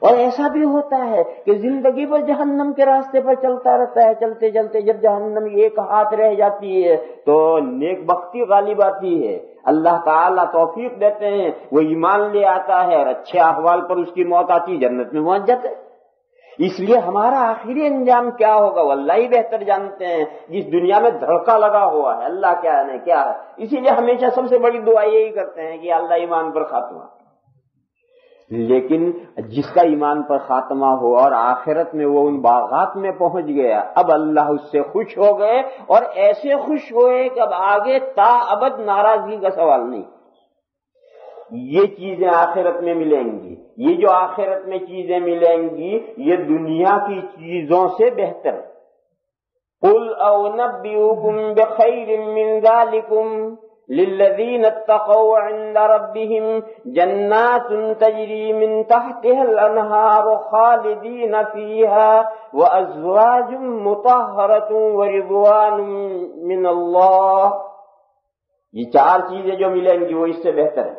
اور ایسا بھی ہوتا ہے کہ زندگی پر جہنم کے راستے پر چلتا رہتا ہے، چلتے چلتے جب جہنم ایک ہاتھ رہ جاتی ہے تو نیک بختی غالب آتی ہے، اللہ تعالیٰ توفیق دیتے ہیں، وہ ایمان لے آتا ہے اور اچھے احوال پر اس کی موت آتی ہے، جنت میں پہنچ جاتا ہے۔ اس لیے ہمارا آخری انجام کیا ہوگا وہ اللہ ہی بہتر جانتے ہیں۔ جس دنیا میں دھڑکا لگا ہوا ہے اللہ کیا ہے کیا ہے، اسی لیے ہمیشہ سب سے بڑی دعا یہی کرتے ہیں کہ اللہ ایمان پر خاتمہ۔ لیکن جس کا ایمان پر خاتمہ ہوا اور آخرت میں وہ ان باغات میں پہنچ گیا، اب اللہ اس سے خوش ہو گئے، اور ایسے خوش ہوئے کہ اب آگے تا ابد ناراضگی کا سوال نہیں۔ یہ چیزیں آخرت میں ملیں گی، یہ جو آخرت میں چیزیں ملیں گی یہ دنیا کی چیزوں سے بہتر ہے۔ قُلْ أَوْنَبِّئُكُمْ بِخَيْرٍ مِّن ذَلِكُمْ للذین اتقوا عند ربهم جنات تجری من تحتها الانہار خالدین فیها وازواج مطہرۃ ورضوان من اللہ۔ یہ چار چیزیں جو ملیں گی وہ اس سے بہتر ہے۔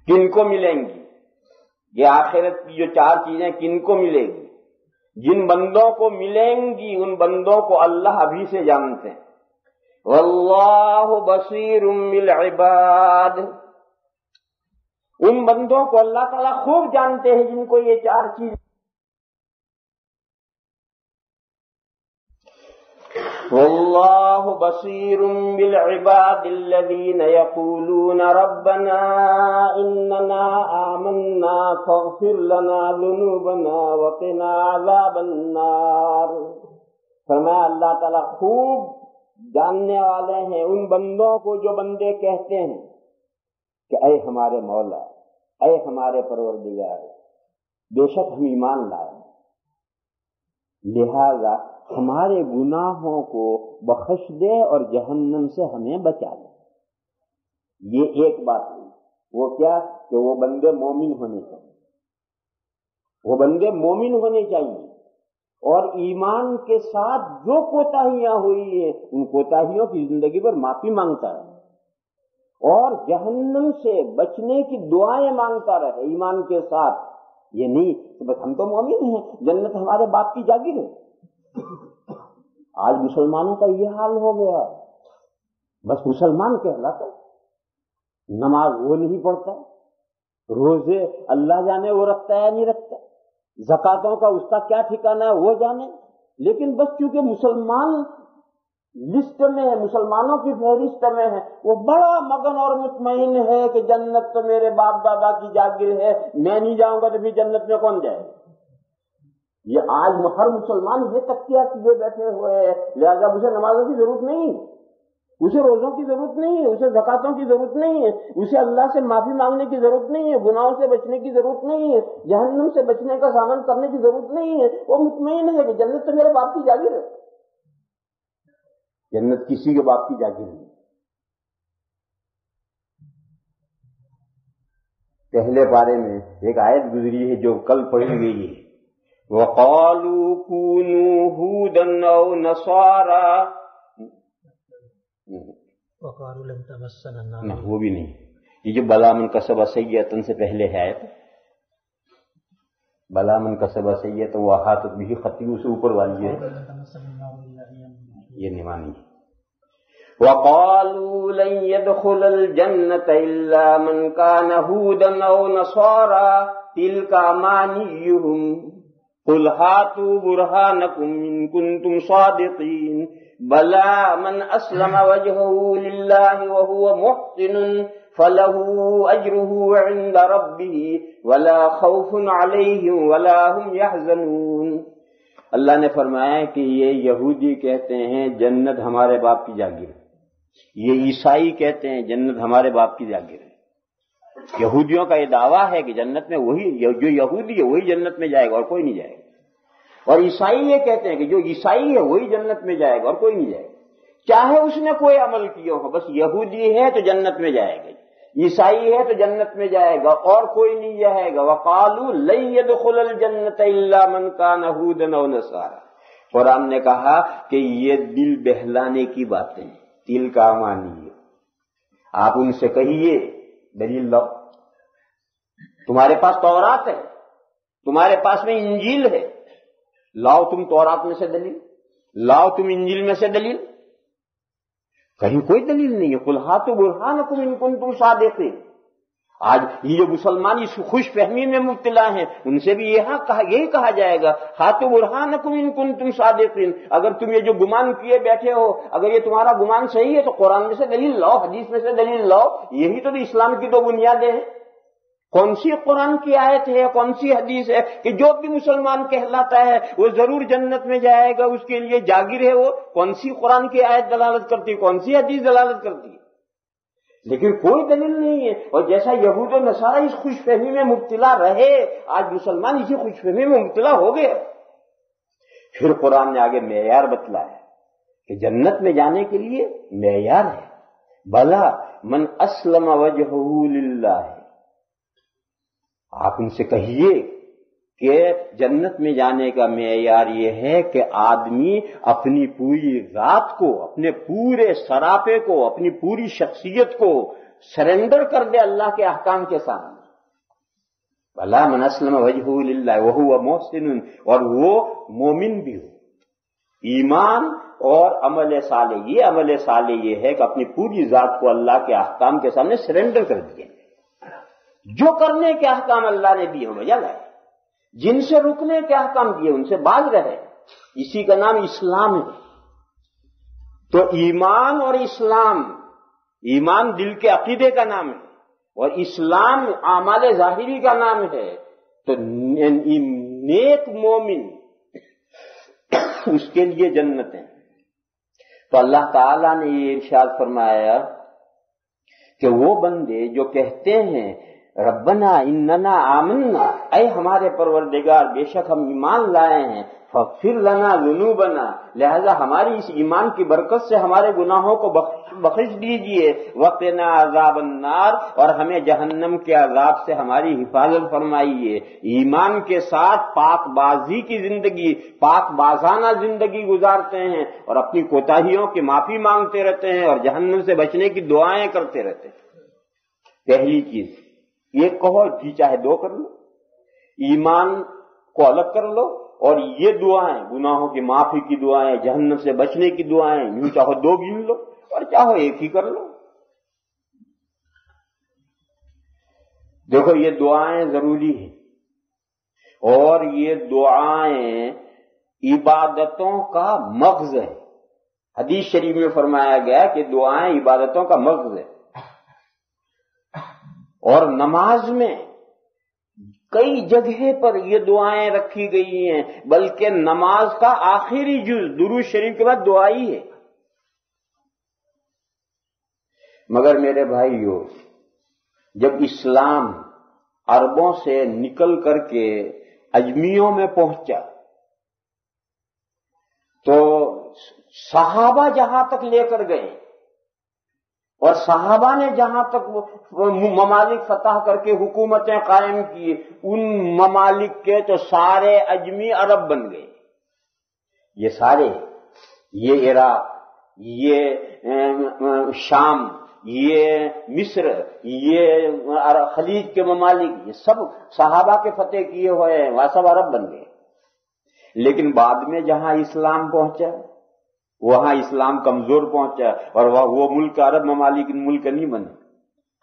کن کو ملیں گی یہ آخرت کی جو چار چیزیں کن کو ملے گی؟ جن بندوں کو ملیں گی ان بندوں کو اللہ ابھی سے جانتے ہیں۔ واللہ بصیر بالعباد، ان بندوں کو اللہ تعالیٰ خوب جانتے ہیں جن کو یہ چار چیز۔ واللہ بصیر بالعباد الذین یقولون ربنا اننا آمنا فاغفر لنا ذنوبنا وقنا عذاب النار۔ فرمایا اللہ تعالیٰ خوب جاننے والے ہیں ان بندوں کو جو بندے کہتے ہیں کہ اے ہمارے مولا، اے ہمارے پروردگار، بے شک ہم ایمان لائے، لہذا ہمارے گناہوں کو بخش دے اور جہنم سے ہمیں بچا دے۔ یہ ایک بات ہوئی، وہ کیا کہ وہ بندے مومن ہونے چاہیے، وہ بندے مومن ہونے چاہیے، اور ایمان کے ساتھ جو کوتاہیاں ہوئی ہیں ان کوتاہیوں کی زندگی پر معافی مانگتا رہے اور جہنم سے بچنے کی دعائیں مانگتا رہے ایمان کے ساتھ۔ یہ نہیں کہ بس ہم تو مومن ہیں، جنت ہمارے باپ کی جاگیر ہے۔ آج مسلمانوں کا یہ حال ہو گیا، بس مسلمان کہلاتا، نماز وہ نہیں پڑھتا، روزے اللہ جانے وہ رکھتا ہے یا نہیں رکھتا، زکاتوں کا اس کا کیا ٹھکانہ ہے وہ جانے، لیکن بس چونکہ مسلمان لسٹ میں ہے، مسلمانوں کی فہرست میں ہے، وہ بڑا مگن اور مطمئن ہے کہ جنت تو میرے باپ دادا کی جاگیر ہے، میں نہیں جاؤں گا تو پھر جنت میں کون جائے۔ یہ آج ہر مسلمان یہ تکیہ کیے بیٹھے ہوئے ہیں، لہذا اسے نمازوں کی ضرورت نہیں، اسے روزوں کی ضرورت نہیں ہے، اسے زکاتوں کی ضرورت نہیں ہے، اسے اللہ سے معافی مانگنے کی ضرورت نہیں ہے، گناہوں سے بچنے کی ضرورت نہیں ہے، جہنم سے بچنے کا سامان کرنے کی ضرورت نہیں ہے۔ وہ مطمئن ہے کہ جنت تو میرے باپ کی جاگیر ہے۔ جنت کسی کے باپ کی جاگیر نہیں۔ پہلے پارے میں ایک آیت گزری ہے جو کل پڑھی گئی ہے، وَقَالُوا كُونُوا هُودًا أَوْ نَصَارَىٰ، وقالوا لن تمسنا النار، وہ بھی نہیں۔ یہ جو بلا من کسب سیئۃ سے پہلے ہے آیت، بلا من کسب سیئۃ وأحاطت بہ خطیئہ سے اوپر والی ہے، یہ نہیں مانی۔ وقالوا لن يدخل الجنة إلا من كان هودا أو نصارى تلك أمانيهم قل هاتوا برهانكم إن كنتم صادقين بلى من أسلم وجهه لله وهو محسن فله أجره عند ربه ولا خوف عليهم ولا هم يحزنون۔ اللہ نے فرمایا کہ یہ یہودی کہتے ہیں جنت ہمارے باپ کی جاگیر ہے، یہ عیسائی کہتے ہیں جنت ہمارے باپ کی جاگیر ہے۔ یہودیوں کا یہ دعویٰ ہے کہ جنت میں وہی جو یہودی ہے وہی جنت میں جائے گا اور کوئی نہیں جائے گا، اور عیسائی یہ کہتے ہیں کہ جو عیسائی ہے وہی جنت میں جائے گا اور کوئی نہیں جائے گا، چاہے اس نے کوئی عمل کیا ہو، بس یہودی ہے تو جنت میں جائے گا، عیسائی ہے تو جنت میں جائے گا اور کوئی نہیں جائے گا. وَقَالُوا لَن يَدْخُلَ الْجَنَّةَ إِلَّا مَنْ كَانَ هُودًا أَوْ نَصَارَىٰ. قرآن نے کہا کہ یہ دل بہلانے کی باتیں ہیں، دل کا معنی ہے. آپ ان سے کہیے دلیل لاؤ. تمہارے پاس تورات ہے، تمہارے پاس میں انجیل ہے، لاؤ تم تورات میں سے دلیل، لاؤ تم انجیل میں سے دلیل. کہیں کوئی دلیل نہیں ہے. قُلْ هَاتُوا بُرْهَانَكُمْ إِن كُنتُمْ صَادِقِينَ. آج یہ جو مسلمان اس خوش فہمی میں مبتلا ہیں ان سے بھی یہی کہا جائے گا هَاتُوا بُرْهَانَكُمْ إِن كُنتُمْ صَادِقِينَ. اگر تم یہ جو گمان کیے بیٹھے ہو، اگر یہ تمہارا گمان صحیح ہے تو قرآن میں سے دلیل لاؤ، حدیث میں سے دلیل لاؤ. یہی تو اسلام کی دو بنیادیں ہیں. کون سی قرآن کی آیت ہے، کون سی حدیث ہے کہ جو بھی مسلمان کہلاتا ہے وہ ضرور جنت میں جائے گا، اس کے لیے جاگیر ہے وہ؟ کون سی قرآن کی آیت دلالت کرتی، کون سی حدیث دلالت کرتی؟ لیکن کوئی دلیل نہیں ہے. اور جیسا یہود و نصارہ اس خوش فہمی میں مبتلا رہے، آج مسلمان اسی خوش فہمی میں مبتلا ہو گئے. پھر قرآن نے آگے معیار بتلایا کہ جنت میں جانے کے لیے معیار ہے. بھلا من اسلم وجہہ للہ. آپ ان سے کہیے کہ جنت میں جانے کا معیار یہ ہے کہ آدمی اپنی پوری ذات کو، اپنے پورے سراپے کو، اپنی پوری شخصیت کو سرنڈر کر دے اللہ کے احکام کے سامنے. بھلا من اسلم وجہہ للہ وہو محسن، اور وہ مومن بھی ہو. ایمان اور عمل صالح، یہ عمل صالح یہ ہے کہ اپنی پوری ذات کو اللہ کے احکام کے سامنے سرنڈر کر دیا. جو کرنے کے احکام اللہ نے دیے بجا لائے، جن سے رکنے کے احکام دیے ان سے باز رہے. اسی کا نام اسلام ہے. تو ایمان اور اسلام، ایمان دل کے عقیدے کا نام ہے اور اسلام اعمال ظاہری کا نام ہے. تو نیک مومن اس کے لیے جنت ہے. تو اللہ تعالیٰ نے یہ ارشاد فرمایا کہ وہ بندے جو کہتے ہیں ربنا اننا آمنا، اے ہمارے پروردگار بے شک ہم ایمان لائے ہیں، فاغفر لنا ذنوبنا، لہذا ہماری اس ایمان کی برکت سے ہمارے گناہوں کو بخش دیجئے، وقنا عذاب النار، اور ہمیں جہنم کے عذاب سے ہماری حفاظت فرمائیے. ایمان کے ساتھ پاک بازی کی زندگی، پاک بازانہ زندگی گزارتے ہیں اور اپنی کوتاہیوں کی معافی مانگتے رہتے ہیں اور جہنم سے بچنے کی دعائیں کرتے رہتے ہیں. پہلی چیز یہ کہو، جی چاہے دو کر لو، ایمان کو الگ کر لو، اور یہ دعائیں گناہوں کی معافی کی دعائیں، جہنم سے بچنے کی دعائیں، یوں چاہو دو گن لو اور چاہو ایک ہی کر لو. دیکھو یہ دعائیں ضروری ہیں اور یہ دعائیں عبادتوں کا مغز ہے. حدیث شریف میں فرمایا گیا کہ دعائیں عبادتوں کا مغز ہے. اور نماز میں کئی جگہ پر یہ دعائیں رکھی گئی ہیں، بلکہ نماز کا آخری جز درود شریف کے بعد دعا ہی ہے. مگر میرے بھائیو، جب اسلام عربوں سے نکل کر کے اجمیوں میں پہنچا تو صحابہ جہاں تک لے کر گئے اور صحابہ نے جہاں تک ممالک فتح کر کے حکومتیں قائم کی، ان ممالک کے تو سارے اجمی عرب بن گئے. یہ سارے، یہ عراق، یہ شام، یہ مصر، یہ خلیج کے ممالک، یہ سب صحابہ کے فتح کیے ہوئے ہیں، وہ سب عرب بن گئے. لیکن بعد میں جہاں اسلام پہنچا وہاں اسلام کمزور پہنچا اور وہ ملک عرب ممالک ملک نہیں بنے.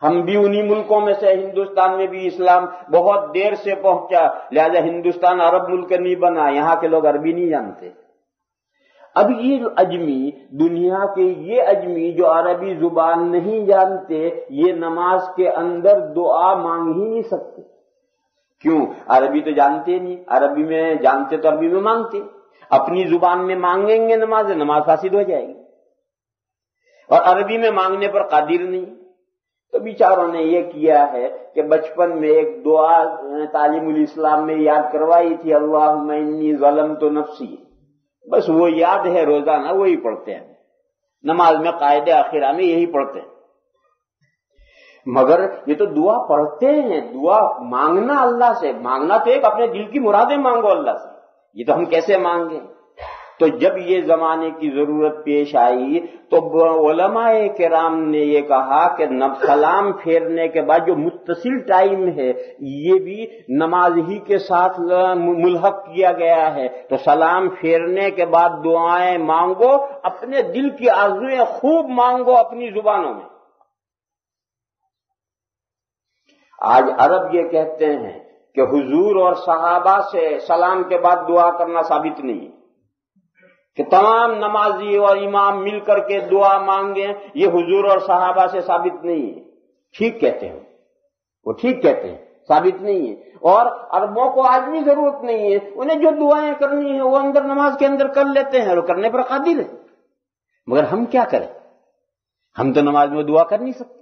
ہم بھی انہی ملکوں میں سے، ہندوستان میں بھی اسلام بہت دیر سے پہنچا، لہذا ہندوستان عرب ملک نہیں بنا، یہاں کے لوگ عربی نہیں جانتے. اب یہ اجمی، دنیا کے یہ اجمی جو عربی زبان نہیں جانتے، یہ نماز کے اندر دعا مانگ ہی نہیں سکتے. کیوں؟ عربی تو جانتے نہیں، عربی میں جانتے تو عربی میں مانگتے، اپنی زبان میں مانگیں گے نماز فاسد ہو جائے گی، اور عربی میں مانگنے پر قادر نہیں. تو بیچاروں نے یہ کیا ہے کہ بچپن میں ایک دعا تعلیم الاسلام میں یاد کروائی تھی، اللہم انی ظلمت نفسی، بس وہ یاد ہے، روزانہ وہی پڑھتے ہیں، نماز میں قاعدے آخرہ میں یہی پڑھتے ہیں. مگر یہ تو دعا پڑھتے ہیں، دعا مانگنا اللہ سے، مانگنا تو ایک اپنے دل کی مرادیں مانگو اللہ سے، یہ تو ہم کیسے مانگیں؟ تو جب یہ زمانے کی ضرورت پیش آئی تو علماء کرام نے یہ کہا کہ سلام پھیرنے کے بعد جو متصل ٹائم ہے یہ بھی نماز ہی کے ساتھ ملحق کیا گیا ہے، تو سلام پھیرنے کے بعد دعائیں مانگو، اپنے دل کی آرزوئیں خوب مانگو اپنی زبانوں میں۔ آج عرب یہ کہتے ہیں کہ حضور اور صحابہ سے سلام کے بعد دعا کرنا ثابت نہیں ہے، کہ تمام نمازی اور امام مل کر کے دعا مانگیں، یہ حضور اور صحابہ سے ثابت نہیں ہے۔ ٹھیک کہتے ہیں وہ، ٹھیک کہتے ہیں، ثابت نہیں ہے۔ اور عربوں کو آج بھی ضرورت نہیں ہے، انہیں جو دعائیں کرنی ہیں وہ اندر نماز کے اندر کر لیتے ہیں، وہ کرنے پر قادر ہیں۔ مگر ہم کیا کریں؟ ہم تو نماز میں دعا کر نہیں سکتے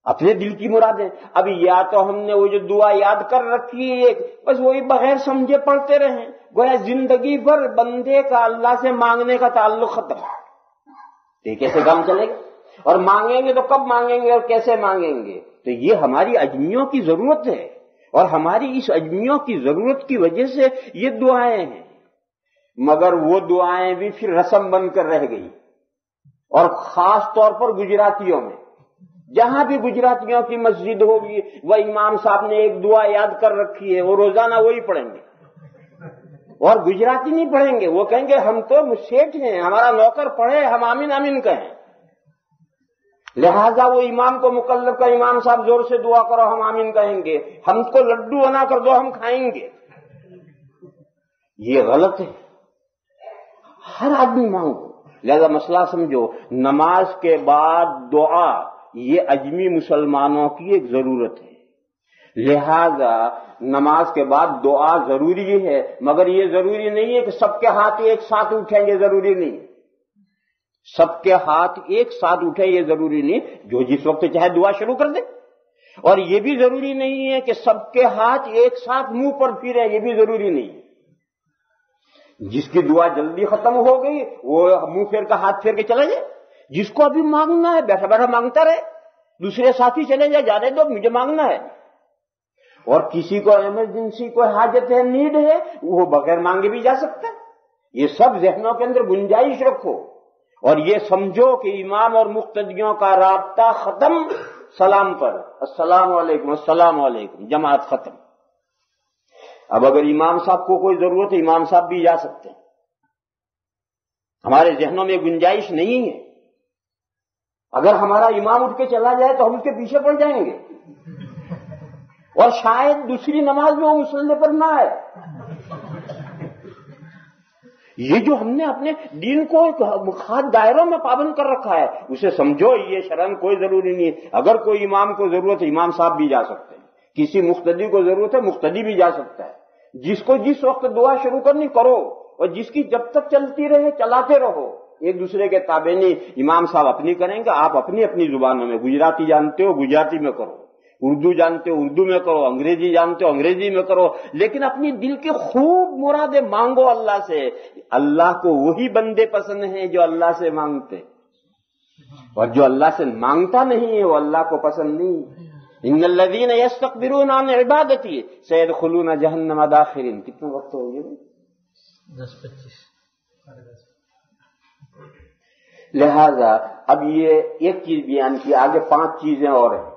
اپنے دل کی مرادیں۔ اب یا تو ہم نے وہ جو دعا یاد کر رکھی ہے بس وہی بغیر سمجھے پڑھتے رہیں، گویا زندگی بھر بندے کا اللہ سے مانگنے کا تعلق ختم، یہ کیسے کام چلے گا؟ اور مانگیں گے تو کب مانگیں گے اور کیسے مانگیں گے؟ تو یہ ہماری اجمیوں کی ضرورت ہے، اور ہماری اس اجمیوں کی ضرورت کی وجہ سے یہ دعائیں ہیں۔ مگر وہ دعائیں بھی پھر رسم بن کر رہ گئی، اور خاص طور پر گجراتیوں میں، جہاں بھی گجراتیوں کی مسجد ہوگی وہ امام صاحب نے ایک دعا یاد کر رکھی ہے، وہ روزانہ وہی پڑھیں گے، اور گجراتی نہیں پڑھیں گے، وہ کہیں گے ہم تو سیٹھ ہیں، ہمارا نوکر پڑھے، ہم آمین آمین کہیں، لہذا وہ امام کو مکلف کا امام صاحب زور سے دعا کرو ہم آمین کہیں گے، ہم کو لڈو بنا کر دو ہم کھائیں گے۔ یہ غلط ہے، ہر آدمی مانگو۔ لہذا مسئلہ سمجھو، نماز کے بعد دعا یہ اجمی مسلمانوں کی ایک ضرورت ہے، لہذا نماز کے بعد دعا ضروری ہے، مگر یہ ضروری نہیں ہے کہ سب کے ہاتھ ایک ساتھ اٹھیں، یہ ضروری نہیں، سب کے ہاتھ ایک ساتھ اٹھیں یہ ضروری نہیں، جو جس وقت چاہے دعا شروع کر دے، اور یہ بھی ضروری نہیں ہے کہ سب کے ہاتھ ایک ساتھ منہ پر پھریں، یہ بھی ضروری نہیں ہے۔ جس کی دعا جلدی ختم ہو گئی وہ منہ پھیر کا ہاتھ پھیر کے چلا جائے، جس کو ابھی مانگنا ہے بیٹھا بیٹھا مانگتا رہے، دوسرے ساتھی چلے جائے، جانے دو مجھے مانگنا ہے۔ اور کسی کو ایمرجنسی کو حاجت ہے، نیڈ ہے، وہ بغیر مانگے بھی جا سکتا ہے۔ یہ سب ذہنوں کے اندر گنجائش رکھو، اور یہ سمجھو کہ امام اور مقتدیوں کا رابطہ ختم سلام پر، السلام علیکم السلام علیکم، جماعت ختم۔ اب اگر امام صاحب کو کوئی ضرورت ہے امام صاحب بھی جا سکتے ہیں، ہمارے ذہنوں میں گنجائش نہیں ہے۔ اگر ہمارا امام اٹھ کے چلا جائے تو ہم اس کے پیچھے پڑ جائیں گے، اور شاید دوسری نماز میں وہ مصلی پر نہ آئے۔ یہ جو ہم نے اپنے دین کو ایک خاص دائروں میں پابند کر رکھا ہے، اسے سمجھو یہ شرعاً کوئی ضروری نہیں ہے۔ اگر کوئی امام کو ضرورت ہے امام صاحب بھی جا سکتے ہیں، کسی مقتدی کو ضرورت ہے مقتدی بھی جا سکتا ہے۔ جس کو جس وقت دعا شروع کرنی کرو، اور جس کی جب تک چلتی رہے چلاتے رہو، ایک دوسرے کے تابع نہیں۔ امام صاحب اپنی کریں گے، آپ اپنی اپنی زبانوں میں، گجراتی جانتے ہو گجراتی میں کرو، اردو جانتے ہو اردو میں کرو، انگریزی جانتے ہو انگریزی میں کرو، لیکن اپنی دل کی خوب مرادیں مانگو اللہ سے۔ اللہ کو وہی بندے پسند ہیں جو اللہ سے مانگتے، اور جو اللہ سے مانگتا نہیں ہے وہ اللہ کو پسند نہیں۔ ان الذین یستکبرون عن عبادتی سیدخلون جہنم داخرین۔ کتنا وقت ہو گیا؟ 10-25۔ لہذا اب یہ ایک چیز بیان کی، آگے 5 چیزیں اور ہیں۔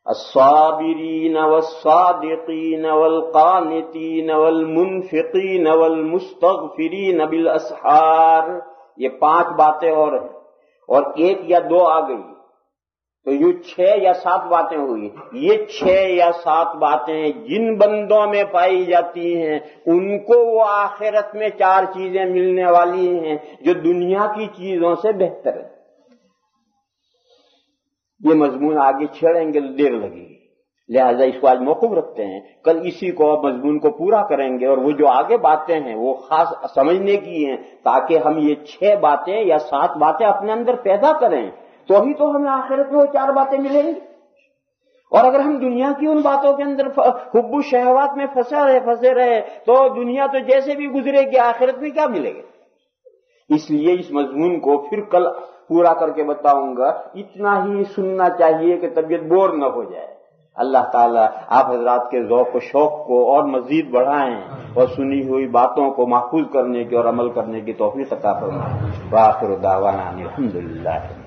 الصابرین والصادقین والقانتین والمنفقین والمستغفرین بالاسحار، یہ 5 باتیں اور ہیں، اور 1 یا 2 آ گئی تو یہ 6 یا 7 باتیں ہوئی۔ یہ 6 یا 7 باتیں جن بندوں میں پائی جاتی ہیں ان کو وہ آخرت میں 4 چیزیں ملنے والی ہیں جو دنیا کی چیزوں سے بہتر ہے۔ یہ مضمون آگے چھیڑیں گے تو دیر لگے گی، لہذا اس کو آج موقوف رکھتے ہیں، کل اسی کو مضمون کو پورا کریں گے، اور وہ جو آگے باتیں ہیں وہ خاص سمجھنے کی ہیں تاکہ ہم یہ 6 باتیں یا 7 باتیں اپنے اندر پیدا کریں، تو ہی تو ہمیں آخرت میں وہ 4 باتیں ملیں گی۔ اور اگر ہم دنیا کی ان باتوں کے اندر حب و شہوات میں پھنسے رہے تو دنیا تو جیسے بھی گزرے گی، آخرت میں کیا ملے گا؟ اس لیے اس مضمون کو پھر کل پورا کر کے بتاؤں گا، اتنا ہی سننا چاہیے کہ طبیعت بور نہ ہو جائے۔ اللہ تعالیٰ آپ حضرات کے ذوق و شوق کو اور مزید بڑھائیں اور سنی ہوئی باتوں کو محفوظ کرنے کی اور عمل کرنے کی توفیق عطا فرمائیں۔ وآخر دعوانا الحمدللہ۔